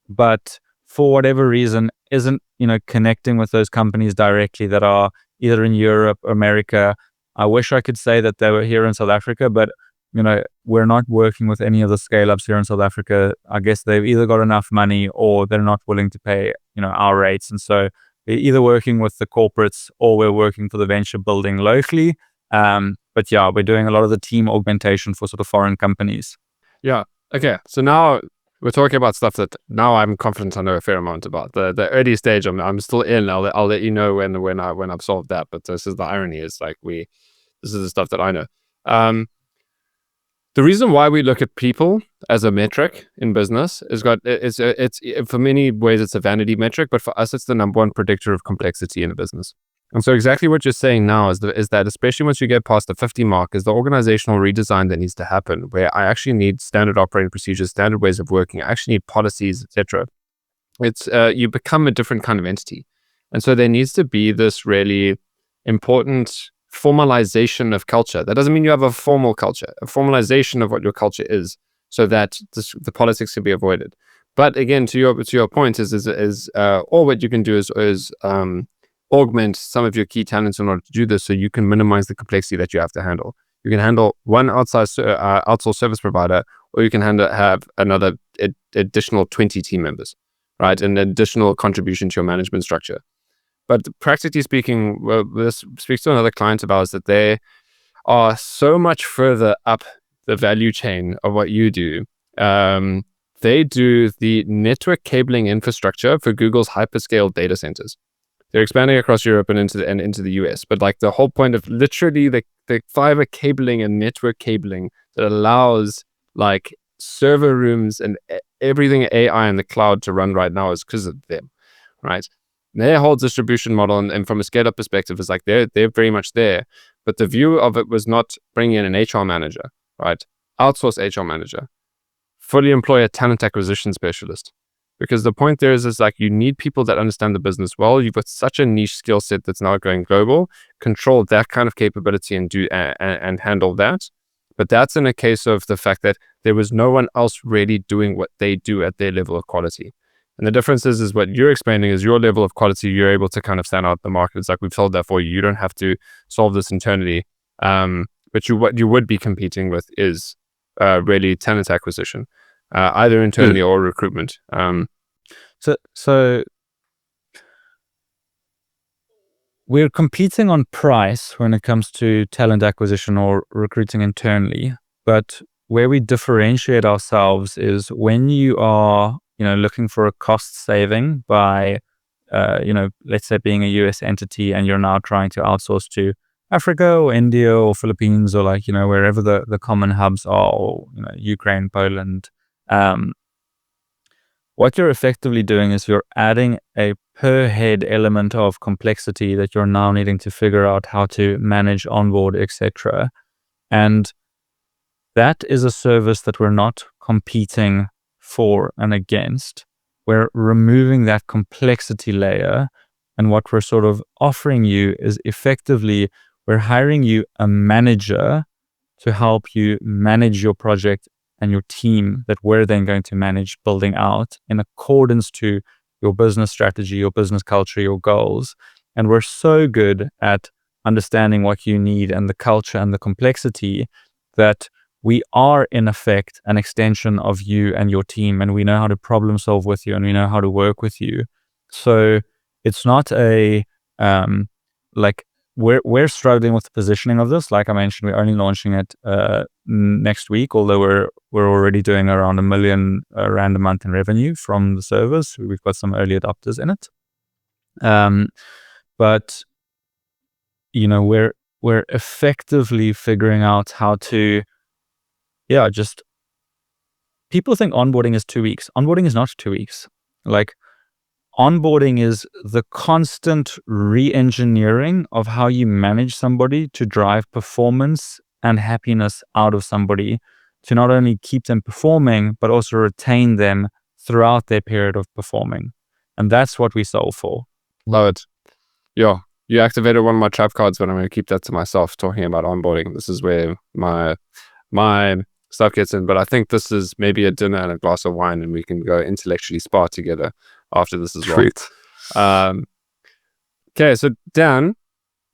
but for whatever reason isn't, connecting with those companies directly that are either in Europe or America. I wish I could say that they were here in South Africa, but we're not working with any of the scale-ups here in South Africa. I guess they've either got enough money or they're not willing to pay, our rates. And so we're either working with the corporates or we're working for the venture building locally. But yeah, we're doing a lot of the team augmentation for sort of foreign companies. Yeah. Okay. So now we're talking about stuff that now I'm confident I know a fair amount about. The early stage I'm still in. I'll let you know when I've solved that. But this is the irony, is like this is the stuff that I know. The reason why we look at people as a metric in business it's for many ways it's a vanity metric, but for us it's the number one predictor of complexity in a business. And so exactly what you're saying now is that especially once you get past the 50 mark, is the organizational redesign that needs to happen, where I actually need standard operating procedures, standard ways of working. I actually need policies, etc. It's you become a different kind of entity, and so there needs to be this really important formalization of culture. That doesn't mean you have a formal culture, a formalization of what your culture is, so that the politics can be avoided. But again, to your point, is all what you can do is augment some of your key talents in order to do this, so you can minimize the complexity that you have to handle. You can handle one outsourced service provider, or you can have another additional 20 team members, right? An additional contribution to your management structure. But practically speaking, this speaks to another client of ours that they are so much further up the value chain of what you do. They do the network cabling infrastructure for Google's hyperscale data centers. They're expanding across Europe and into the US. But like the whole point of literally the fiber cabling and network cabling that allows like server rooms and everything AI in the cloud to run right now is because of them, right? Their whole distribution model and from a scale-up perspective is like they're very much there. But the view of it was not bringing in an HR manager, right? Outsource HR manager. Fully employ a talent acquisition specialist. Because the point there is like you need people that understand the business well. You've got such a niche skill set that's now going global. Control that kind of capability and do and handle that. But that's in a case of the fact that there was no one else really doing what they do at their level of quality. And the difference is what you're explaining is your level of quality. You're able to kind of stand out the market. It's like we've solved that for you. You don't have to solve this internally. But what you would be competing with is really talent acquisition, either internally or recruitment. So we're competing on price when it comes to talent acquisition or recruiting internally. But where we differentiate ourselves is when you are looking for a cost saving by, let's say being a US entity and you're now trying to outsource to Africa or India or Philippines or like, wherever the common hubs are, or, Ukraine, Poland, what you're effectively doing is you're adding a per head element of complexity that you're now needing to figure out how to manage, onboard, etc. And that is a service that we're not competing for and against. We're removing that complexity layer. And what we're sort of offering you is effectively, we're hiring you a manager to help you manage your project and your team that we're then going to manage building out in accordance to your business strategy, your business culture, your goals. And we're so good at understanding what you need and the culture and the complexity that we are in effect an extension of you and your team, and we know how to problem solve with you and we know how to work with you. So it's not a like we're struggling with the positioning of this. Like I mentioned, we're only launching it next week, although we're already doing around $1 million rand a month in revenue from the service. We've got some early adopters in it. But we're effectively figuring out how to just people think onboarding is 2 weeks. Onboarding is not 2 weeks. Like onboarding is the constant re-engineering of how you manage somebody to drive performance and happiness out of somebody, to not only keep them performing, but also retain them throughout their period of performing. And that's what we solve for. Love it. Yeah, you activated one of my trap cards, but I'm going to keep that to myself, talking about onboarding. This is where my stuff gets in, but I think this is maybe a dinner and a glass of wine, and we can go intellectually spar together after this as well. Sweet. Okay, so Dan,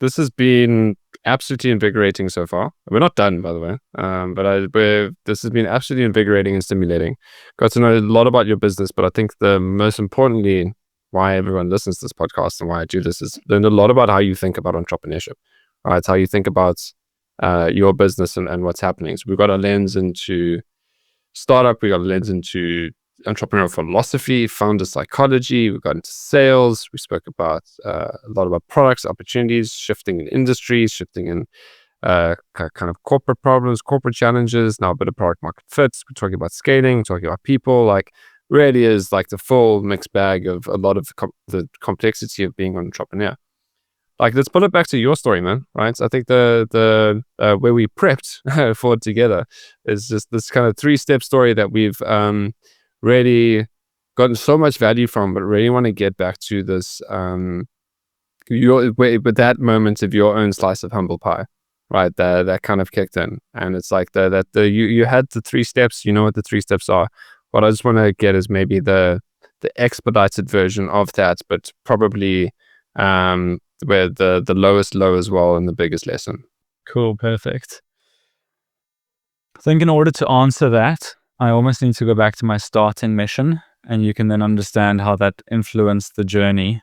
this has been absolutely invigorating so far. We're not done, by the way, but this has been absolutely invigorating and stimulating. Got to know a lot about your business, but I think the most importantly, why everyone listens to this podcast and why I do this, is learned a lot about how you think about entrepreneurship, right? How you think about your business and what's happening. So we've got a lens into startup, we got a lens into entrepreneurial philosophy, founder psychology, we got into sales, we spoke about a lot about products, opportunities, shifting in industries, shifting in kind of corporate problems, corporate challenges, now a bit of product market fits, we're talking about scaling, talking about people, like really is like the full mixed bag of a lot of the complexity of being an entrepreneur. Like, let's pull it back to your story, man, right? So I think the where we prepped for it together is just this kind of 3-step story that we've really gotten so much value from, but really want to get back to this, but that moment of your own slice of humble pie, right? That kind of kicked in. And it's like you had the 3 steps, you know what the 3 steps are. What I just want to get is maybe the expedited version of that, but probably where the lowest low as well and the biggest lesson. Cool, perfect. I think in order to answer that, I almost need to go back to my starting mission, and you can then understand how that influenced the journey.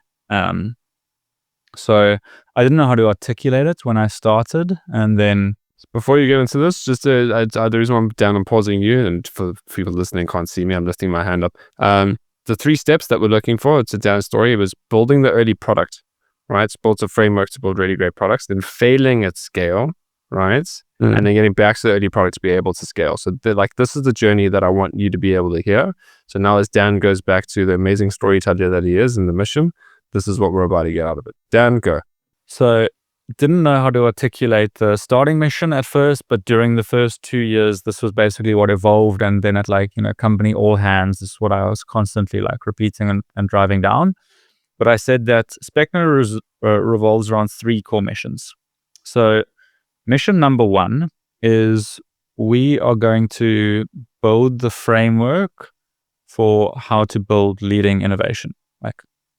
So I didn't know how to articulate it when I started, and then before you get into this, just the reason why I'm down and pausing you, and for people listening can't see me, I'm lifting my hand up. The 3 steps that we're looking for, it's a down story, was building the early product, right? It's built a framework to build really great products, then failing at scale, right? And then getting back to the early product to be able to scale. So this is the journey that I want you to be able to hear. So now as Dan goes back to the amazing storyteller that he is and the mission, this is what we're about to get out of it. Dan, go. So didn't know how to articulate the starting mission at first, but during the first 2 years, this was basically what evolved. And then at company all hands, this is what I was constantly repeating and driving down. But I said that Specno revolves around 3 core missions. So mission number 1 is we are going to build the framework for how to build leading innovation.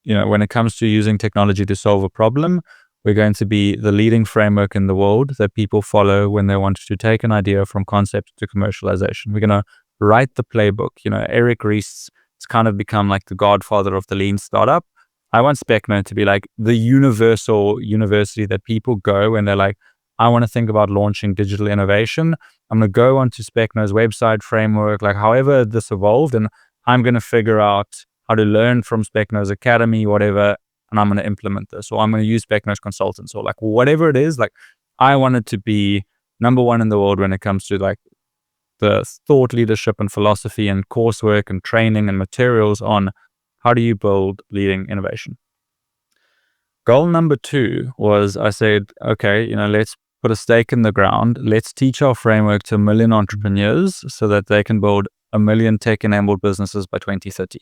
When it comes to using technology to solve a problem, we're going to be the leading framework in the world that people follow when they want to take an idea from concept to commercialization. We're going to write the playbook. Eric Ries has kind of become like the godfather of the lean startup. I want Specno to be like the universal university that people go when they're like, I want to think about launching digital innovation. I'm going to go onto Specno's website framework, however this evolved, and I'm going to figure out how to learn from Specno's academy, whatever, and I'm going to implement this, or I'm going to use Specno's consultants, or whatever it is. I wanted to be number one in the world when it comes to like the thought leadership and philosophy and coursework and training and materials on how do you build leading innovation. Goal number 2 was, I said, okay, let's put a stake in the ground. Let's teach our framework to 1 million entrepreneurs so that they can build 1 million tech-enabled businesses by 2030.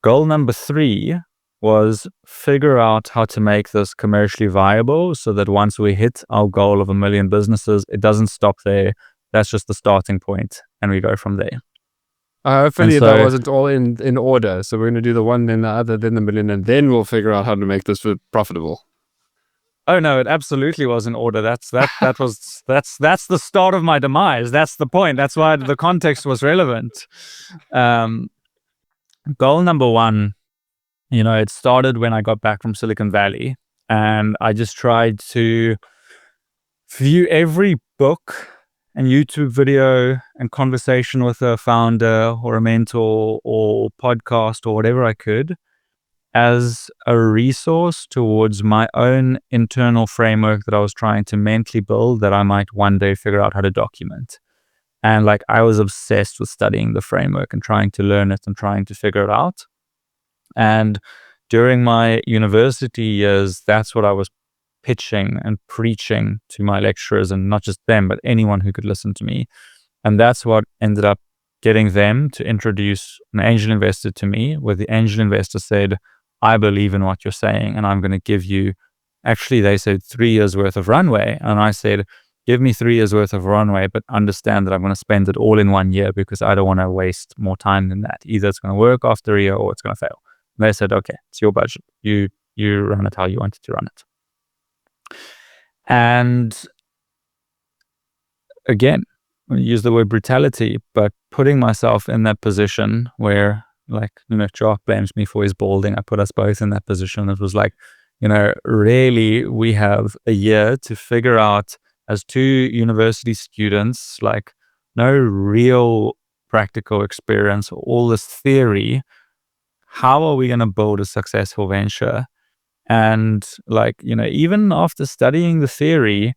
Goal number 3 was figure out how to make this commercially viable so that once we hit our goal of 1 million businesses, it doesn't stop there. That's just the starting point, and we go from there. Hopefully that wasn't all in order. So we're going to do the one, then the other, then the million, and then we'll figure out how to make this profitable. Oh no, it absolutely was in order. That's the start of my demise. That's the point. That's why the context was relevant. Goal number 1, it started when I got back from Silicon Valley, and I just tried to view every book and YouTube video and conversation with a founder or a mentor or podcast or whatever I could as a resource towards my own internal framework that I was trying to mentally build that I might one day figure out how to document. And like I was obsessed with studying the framework and trying to learn it and trying to figure it out. And during my university years, that's what I was pitching and preaching to my lecturers, and not just them, but anyone who could listen to me. And that's what ended up getting them to introduce an angel investor to me, where the angel investor said, I believe in what you're saying, and I'm going to give you, actually, they said 3 years worth of runway. And I said, give me 3 years worth of runway, but understand that I'm going to spend it all in 1 year because I don't want to waste more time than that. Either it's going to work after a year or it's going to fail. And they said, okay, it's your budget. You run it how you wanted to run it. And again, I use the word brutality, but putting myself in that position where, like, Jock blames me for his balding. I put us both in that position. It was like, really, we have a year to figure out as 2 university students, like no real practical experience, all this theory. How are we going to build a successful venture? And like, even after studying the theory,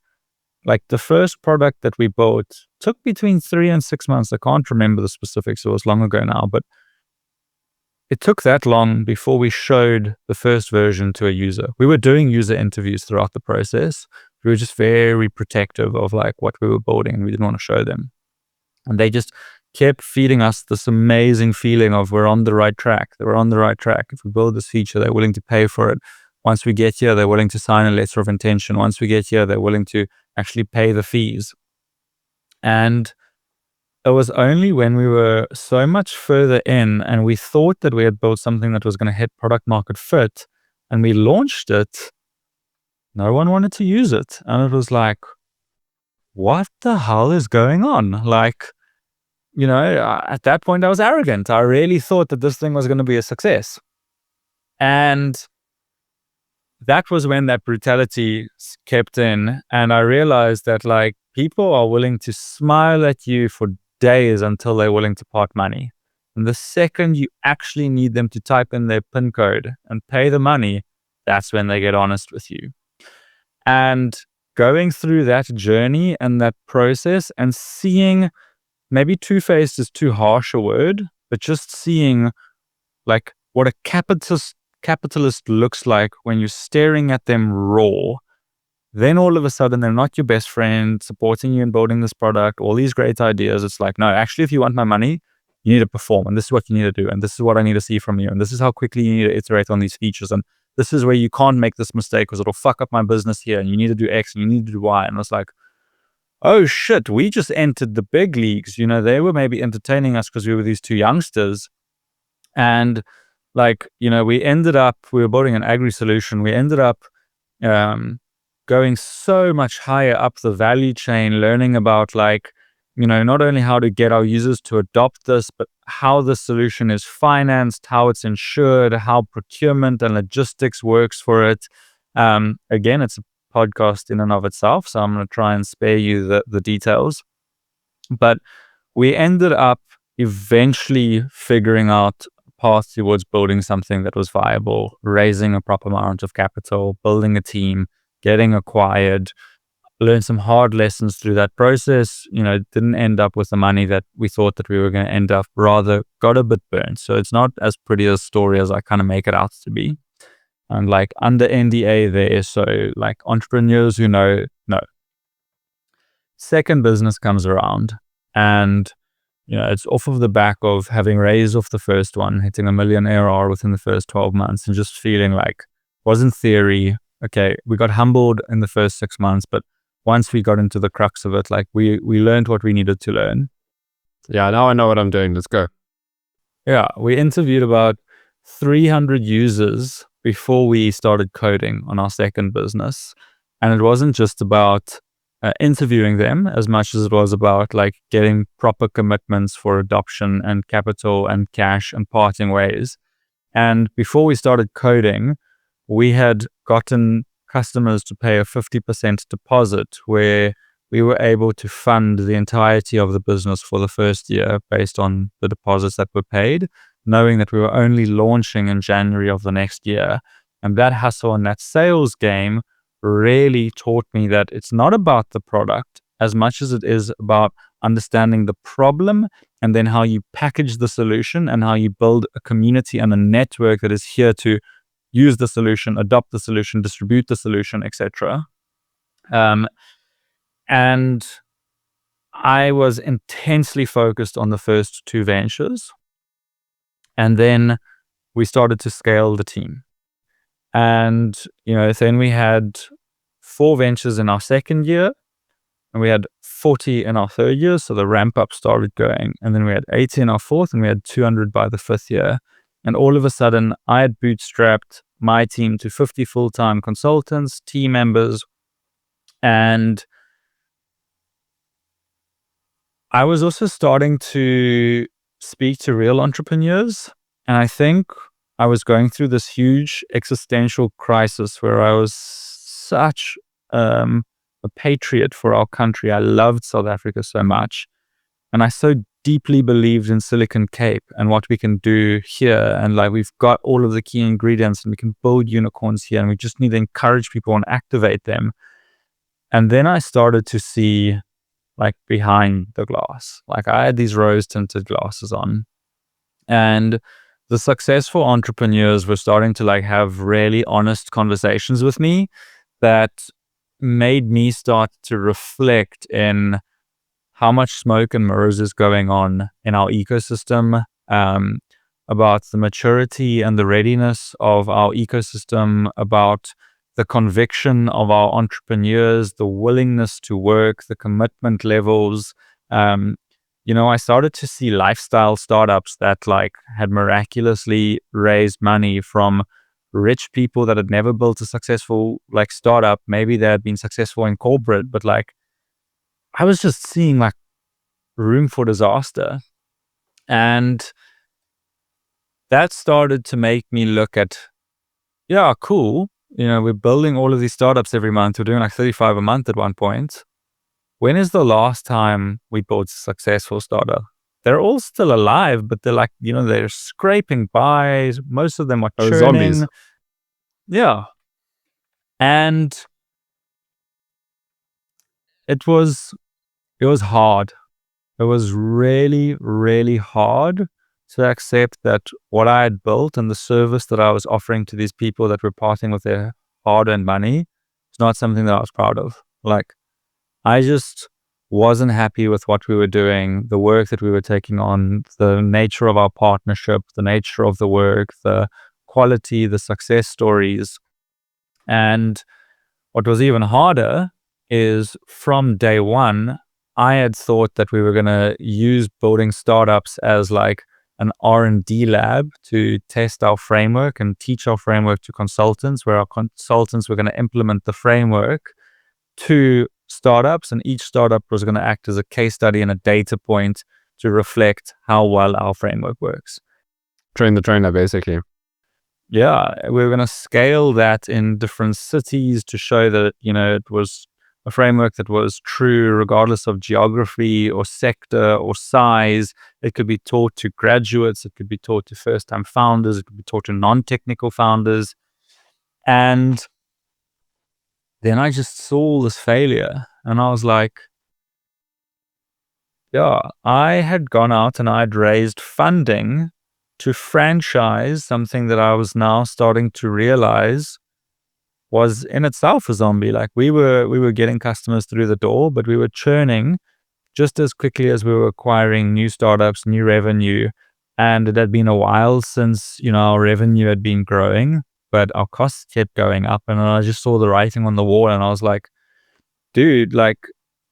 like the first product that we built took between 3 and 6 months. I can't remember the specifics. It was long ago now, but it took that long before we showed the first version to a user. We were doing user interviews throughout the process. We were just very protective of like what we were building, and we didn't want to show them. And they just kept feeding us this amazing feeling of we're on the right track. We're on the right track. If we build this feature, they're willing to pay for it. Once we get here, they're willing to sign a letter of intention. Once we get here, they're willing to actually pay the fees. And it was only when we were so much further in and we thought that we had built something that was going to hit product market fit, and we launched it, no one wanted to use it. And it was like, what the hell is going on? Like, at that point I was arrogant. I really thought that this thing was going to be a success. And that was when that brutality kept in. And I realized that like people are willing to smile at you for days until they're willing to part money. And the second you actually need them to type in their PIN code and pay the money, that's when they get honest with you. And going through that journey and that process and seeing, maybe two-faced is too harsh a word, but just seeing like what a capitalist looks like when you're staring at them raw, then all of a sudden they're not your best friend supporting you in building this product, all these great ideas. It's like, no, actually, if you want my money, you need to perform, and this is what you need to do, and this is what I need to see from you, and this is how quickly you need to iterate on these features, and this is where you can't make this mistake because it'll fuck up my business here, and you need to do X and you need to do Y. And it's like, oh shit, we just entered the big leagues. They were maybe entertaining us because we were these 2 youngsters. And like, we were building an agri solution. We ended up going so much higher up the value chain, learning about like, not only how to get our users to adopt this, but how the solution is financed, how it's insured, how procurement and logistics works for it. Again, it's a podcast in and of itself, so I'm going to try and spare you the details. But we ended up eventually figuring out a path towards building something that was viable, raising a proper amount of capital, building a team, getting acquired, learned some hard lessons through that process, didn't end up with the money that we thought that we were going to end up, rather got a bit burnt. So it's not as pretty a story as I kind of make it out to be. And like under NDA there, so like entrepreneurs who know. Second business comes around, and it's off of the back of having raised off the first one, hitting $1 million ARR within the first 12 months, and just feeling like, was in theory, okay, we got humbled in the first 6 months, but once we got into the crux of it, like we learned what we needed to learn. Yeah, now I know what I'm doing. Let's go. Yeah, we interviewed about 300 users before we started coding on our second business. And it wasn't just about interviewing them as much as it was about like getting proper commitments for adoption and capital and cash and parting ways. And before we started coding, we had gotten customers to pay a 50% deposit, where we were able to fund the entirety of the business for the first year based on the deposits that were paid, knowing that we were only launching in January of the next year. And that hustle and that sales game really taught me that it's not about the product as much as it is about understanding the problem, and then how you package the solution and how you build a community and a network that is here to use the solution, adopt the solution, distribute the solution, etc. And I was intensely focused on the first two ventures. And then we started to scale the team. And, then we had 4 ventures in our second year, and we had 40 in our third year. So the ramp up started going. And then we had 80 in our fourth, and we had 200 by the fifth year. And all of a sudden, I had bootstrapped my team to 50 full-time consultants, team members, and I was also starting to speak to real entrepreneurs. And I think I was going through this huge existential crisis where I was such a patriot for our country. I loved South Africa so much. And I so deeply believed in Silicon Cape and what we can do here. And like, we've got all of the key ingredients and we can build unicorns here, and we just need to encourage people and activate them. And then I started to see like behind the glass. Like, I had these rose tinted glasses on, and the successful entrepreneurs were starting to like have really honest conversations with me that made me start to reflect in how much smoke and mirrors is going on in our ecosystem, about the maturity and the readiness of our ecosystem, about the conviction of our entrepreneurs, the willingness to work, the commitment levels. I started to see lifestyle startups that like had miraculously raised money from rich people that had never built a successful like startup. Maybe they had been successful in corporate, but like I was just seeing like room for disaster. And that started to make me look at, yeah, cool. We're building all of these startups every month. We're doing like 35 a month at one point. When is the last time we built a successful startup? They're all still alive, but they're like, they're scraping by. Most of them are churning. Zombies. Yeah. And it was hard. It was really, really hard to accept that what I had built and the service that I was offering to these people that were parting with their hard-earned money is not something that I was proud of. Like, I just wasn't happy with what we were doing, the work that we were taking on, the nature of our partnership, the nature of the work, the quality, the success stories. And what was even harder is from day one, I had thought that we were going to use building startups as like an R&D lab to test our framework and teach our framework to consultants, where our consultants were going to implement the framework to startups, and each startup was going to act as a case study and a data point to reflect how well our framework works. Train the trainer, basically. Yeah, we were going to scale that in different cities to show that, it was a framework that was true regardless of geography or sector or size. It could be taught to graduates, it could be taught to first-time founders, it could be taught to non-technical founders. And then I just saw this failure and I was like, yeah, I had gone out and I'd raised funding to franchise something that I was now starting to realize was in itself a zombie. Like we were getting customers through the door, but we were churning just as quickly as we were acquiring new startups, new revenue. And it had been a while since, our revenue had been growing, but our costs kept going up. And I just saw the writing on the wall and I was like, dude, like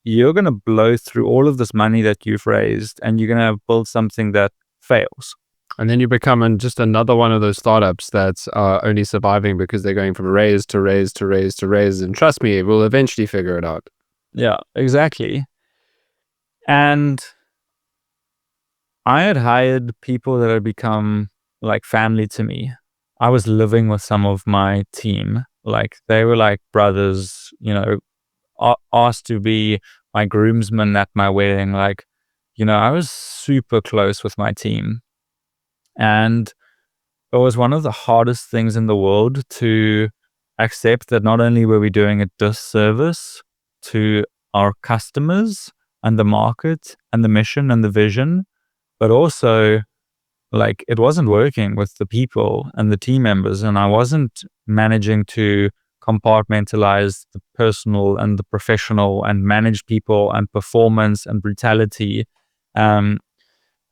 you're going to blow through all of this money that you've raised and you're going to build something that fails. And then you become just another one of those startups that's only surviving because they're going from raise to raise to raise to raise. And trust me, we'll eventually figure it out. Yeah, exactly. And I had hired people that had become like family to me. I was living with some of my team. Like they were like brothers, asked to be my groomsmen at my wedding. Like, I was super close with my team. And it was one of the hardest things in the world to accept that not only were we doing a disservice to our customers and the market and the mission and the vision, but also like it wasn't working with the people and the team members, and I wasn't managing to compartmentalize the personal and the professional and manage people and performance and brutality.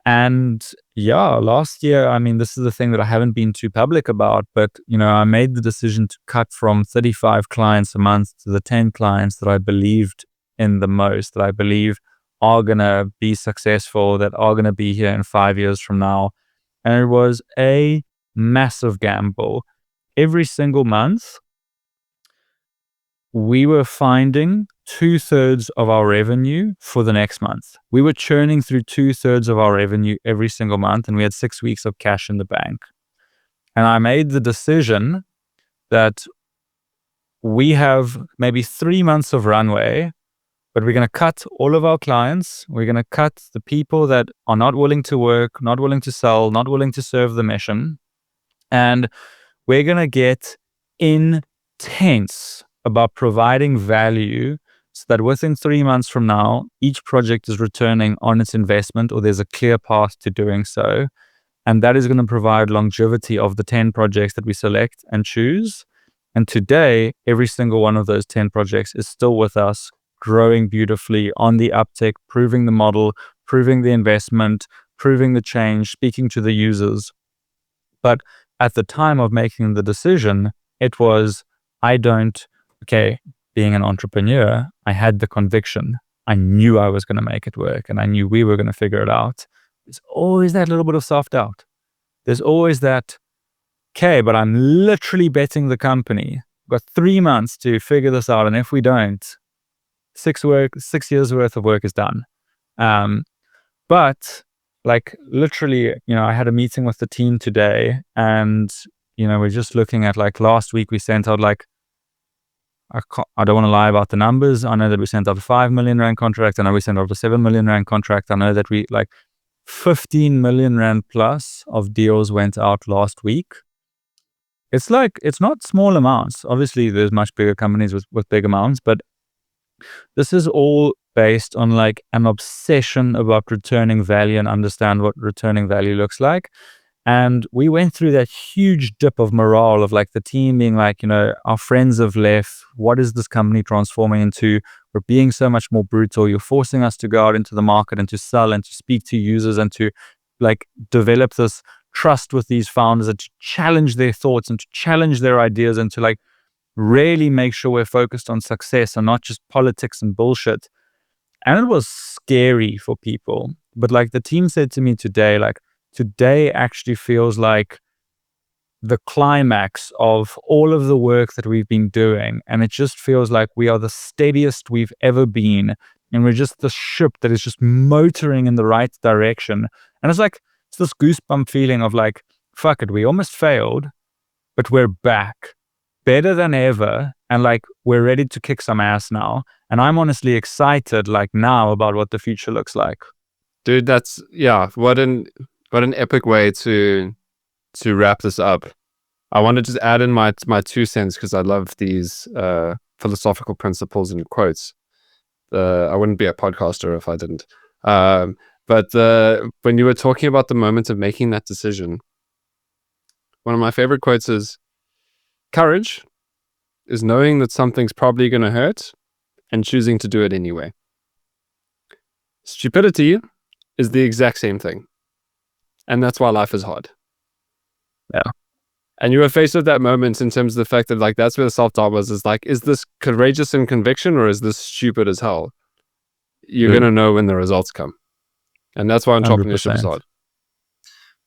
And yeah, last year, I mean, this is the thing that I haven't been too public about, but I made the decision to cut from 35 clients a month to the 10 clients that I believed in the most, that I believe are going to be successful, that are going to be here in 5 years from now. And it was a massive gamble. Every single month, we were finding 2/3 of our revenue for the next month. We were churning through 2/3 of our revenue every single month, and we had 6 weeks of cash in the bank. And I made the decision that we have maybe 3 months of runway, but we're going to cut all of our clients. We're going to cut the people that are not willing to work, not willing to sell, not willing to serve the mission. And we're going to get intense about providing value so that within 3 months from now, each project is returning on its investment or there's a clear path to doing so. And that is going to provide longevity of the 10 projects that we select and choose. And today, every single one of those 10 projects is still with us, growing beautifully on the uptick, proving the model, proving the investment, proving the change, speaking to the users. But at the time of making the decision, it was, being an entrepreneur, I had the conviction. I knew I was going to make it work and I knew we were going to figure it out. There's always that little bit of self-doubt. There's always that, but I'm literally betting the company. We've got 3 months to figure this out. And if we don't, 6 years worth of work is done. But like literally, I had a meeting with the team today and, we're just looking at like last week we sent out like, I don't want to lie about the numbers. I know that we sent out a 5 million rand contract. I know we sent out a 7 million rand contract. I know that we 15 million rand plus of deals went out last week. It's not small amounts. Obviously, there's much bigger companies with big amounts, but this is all based on like an obsession about returning value and understand what returning value looks like. And we went through that huge dip of morale of like the team being like, our friends have left. What is this company transforming into? We're being so much more brutal. You're forcing us to go out into the market and to sell and to speak to users and to like develop this trust with these founders and to challenge their thoughts and to challenge their ideas and to like really make sure we're focused on success and not just politics and bullshit. And it was scary for people. But like the team said to me today, like today actually feels like the climax of all of the work that we've been doing. And it just feels like we are the steadiest we've ever been. And we're just the ship that is just motoring in the right direction. And it's this goosebump feeling of like, fuck it, we almost failed, but we're back better than ever. And like, we're ready to kick some ass now. And I'm honestly excited like now about what the future looks like. Dude, what an epic way to wrap this up. I want to just add in my 2 cents because I love these philosophical principles and quotes. I wouldn't be a podcaster if I didn't. But when you were talking about the moment of making that decision, one of my favorite quotes is, courage is knowing that something's probably going to hurt and choosing to do it anyway. Stupidity is the exact same thing. And that's why life is hard. Yeah. And you were faced with that moment in terms of the fact that, like, that's where the self-doubt was, is like, is this courageous in conviction or is this stupid as hell? You're going to know when the results come. And that's why entrepreneurship is 100%. hard.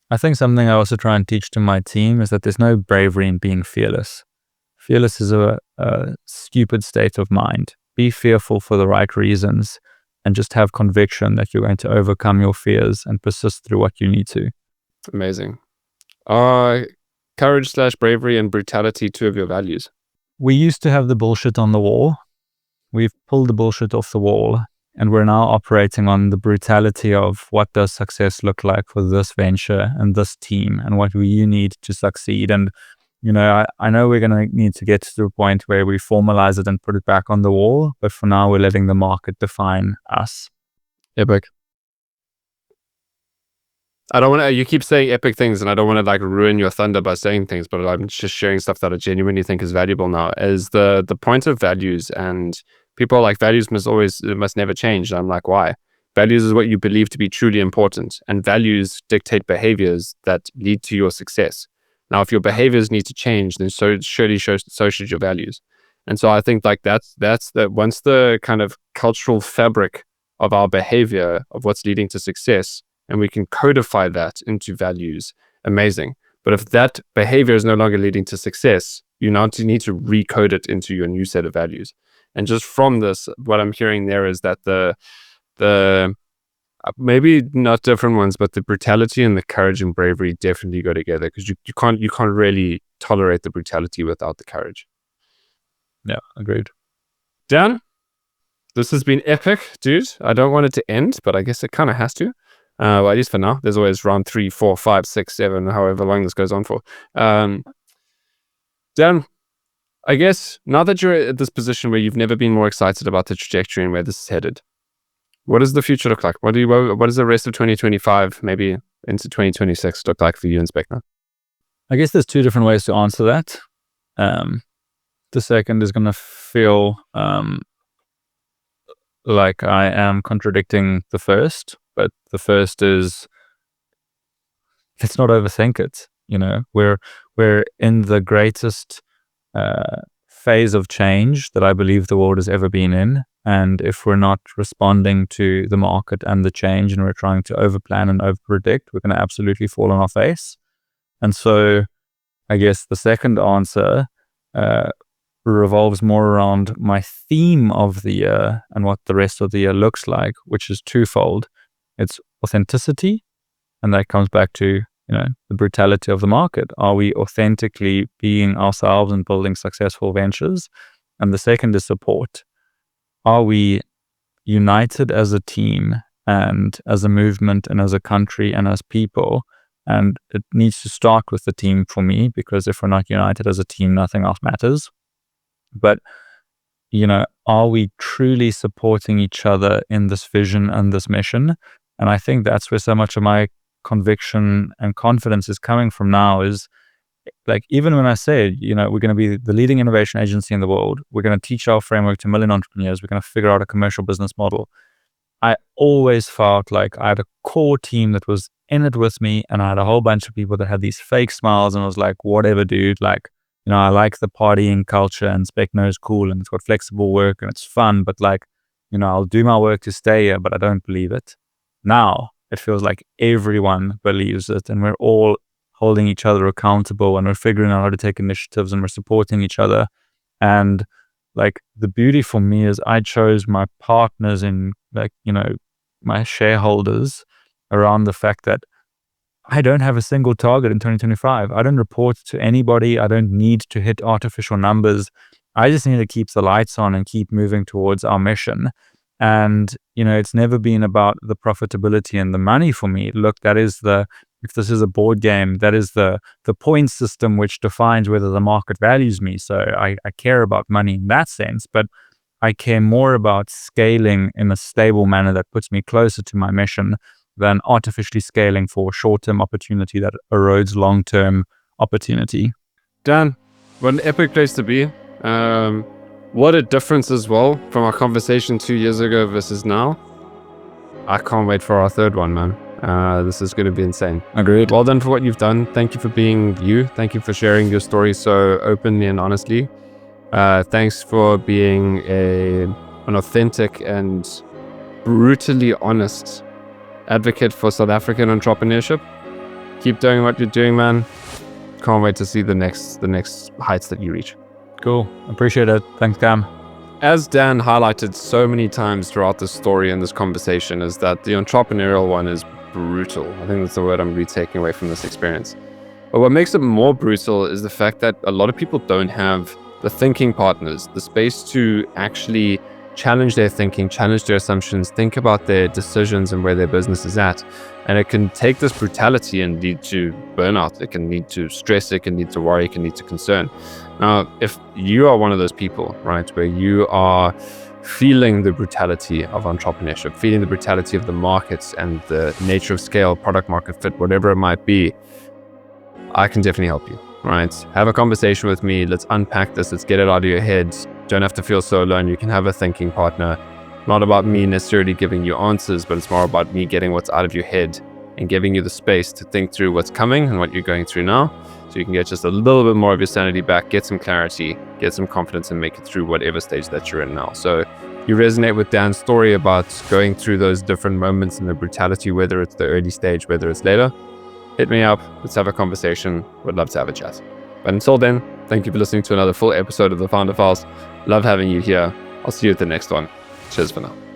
I think something I also try and teach to my team is that there's no bravery in being fearless. Fearless is a stupid state of mind. Be fearful for the right reasons and just have conviction that you're going to overcome your fears and persist through what you need to. Amazing. Courage / bravery and brutality, two of your values. We used to have the bullshit on the wall. We've pulled the bullshit off the wall, and we're now operating on the brutality of what does success look like for this venture and this team and what you need to succeed. And, you know, I know we're going to need to get to a point where we formalize it and put it back on the wall, but for now we're letting the market define us. Epic. I don't want to, you keep saying epic things and I don't want to like ruin your thunder by saying things, but I'm just sharing stuff that I genuinely think is valuable now. Is the point of values, and people are like, values must never change. And I'm like, why? Values is what you believe to be truly important, and values dictate behaviors that lead to your success. Now, if your behaviors need to change, then so should your values. And so I think like that's the, once the kind of cultural fabric of our behavior of what's leading to success, and we can codify that into values, amazing. But if that behavior is no longer leading to success, you now need to recode it into your new set of values. And just from this, what I'm hearing there is that the maybe not different ones, but the brutality and the courage and bravery definitely go together, because you can't really tolerate the brutality without the courage. Yeah, agreed. Dan, this has been epic, dude. I don't want it to end, but I guess it kind of has to. Well, at least for now. There's always round 3, 4, 5, 6, 7, however long this goes on for. Dan, I guess now that you're at this position where you've never been more excited about the trajectory and where this is headed, what does the future look like? What does the rest of 2025, maybe into 2026, look like for you and Specno? I guess there's two different ways to answer that. The second is going to feel like I am contradicting the first, but the first is, let's not overthink it. You know, we're in the greatest phase of change that I believe the world has ever been in. And if we're not responding to the market and the change, and we're trying to overplan and overpredict, we're going to absolutely fall on our face. And so I guess the second answer revolves more around my theme of the year and what the rest of the year looks like, which is twofold. It's authenticity, and that comes back to, you know, the brutality of the market. Are we authentically being ourselves and building successful ventures? And the second is support. Are we united as a team and as a movement and as a country and as people? And it needs to start with the team for me, because if we're not united as a team, nothing else matters. But, you know, are we truly supporting each other in this vision and this mission? And I think that's where so much of my conviction and confidence is coming from now, is like, even when I say, you know, we're going to be the leading innovation agency in the world, we're going to teach our framework to a million entrepreneurs, we're going to figure out a commercial business model. I always felt like I had a core team that was in it with me, and I had a whole bunch of people that had these fake smiles, and I was like, whatever, dude, like, you know, I like the partying culture, and Specno is cool, and it's got flexible work and it's fun, but like, you know, I'll do my work to stay here, but I don't believe it. Now it feels like everyone believes it, and we're all holding each other accountable, and we're figuring out how to take initiatives, and we're supporting each other. And like, the beauty for me is I chose my partners in, like, you know, my shareholders around the fact that I don't have a single target in 2025. I don't report to anybody. I don't need to hit artificial numbers. I just need to keep the lights on and keep moving towards our mission. And, you know, it's never been about the profitability and the money for me. Look, that is the if this is a board game, that is the point system which defines whether the market values me. So I care about money in that sense, but I care more about scaling in a stable manner that puts me closer to my mission than artificially scaling for short-term opportunity that erodes long-term opportunity. Dan, what an epic place to be. What a difference as well from our conversation 2 years ago versus now. I can't wait for our third one, man. This is going to be insane. Agreed. Well done for what you've done. Thank you for being you. Thank you for sharing your story so openly and honestly. Thanks for being an authentic and brutally honest advocate for South African entrepreneurship. Keep doing what you're doing, man. Can't wait to see the next heights that you reach. Cool. Appreciate it. Thanks, Cam. As Dan highlighted so many times throughout this story and this conversation, is that the entrepreneurial one is brutal. I think that's the word I'm really taking away from this experience. But what makes it more brutal is the fact that a lot of people don't have the thinking partners, the space to actually challenge their thinking, challenge their assumptions, think about their decisions and where their business is at. And it can take this brutality and lead to burnout. It can lead to stress. It can lead to worry. It can lead to concern. Now, if you are one of those people, right, where you are feeling the brutality of entrepreneurship, feeling the brutality of the markets and the nature of scale, product market fit, whatever it might be, I can definitely help you, right? Have a conversation with me. Let's unpack this. Let's get it out of your head. Don't have to feel so alone. You can have a thinking partner. Not about me necessarily giving you answers, but it's more about me getting what's out of your head and giving you the space to think through what's coming and what you're going through now, so you can get just a little bit more of your sanity back, get some clarity, get some confidence, and make it through whatever stage that you're in now. So you resonate with Dan's story about going through those different moments and the brutality, whether it's the early stage, whether it's later, hit me up. Let's have a conversation. Would love to have a chat. But until then, thank you for listening to another full episode of the Founder Files. Love having you here. I'll see you at the next one. Cheers for now.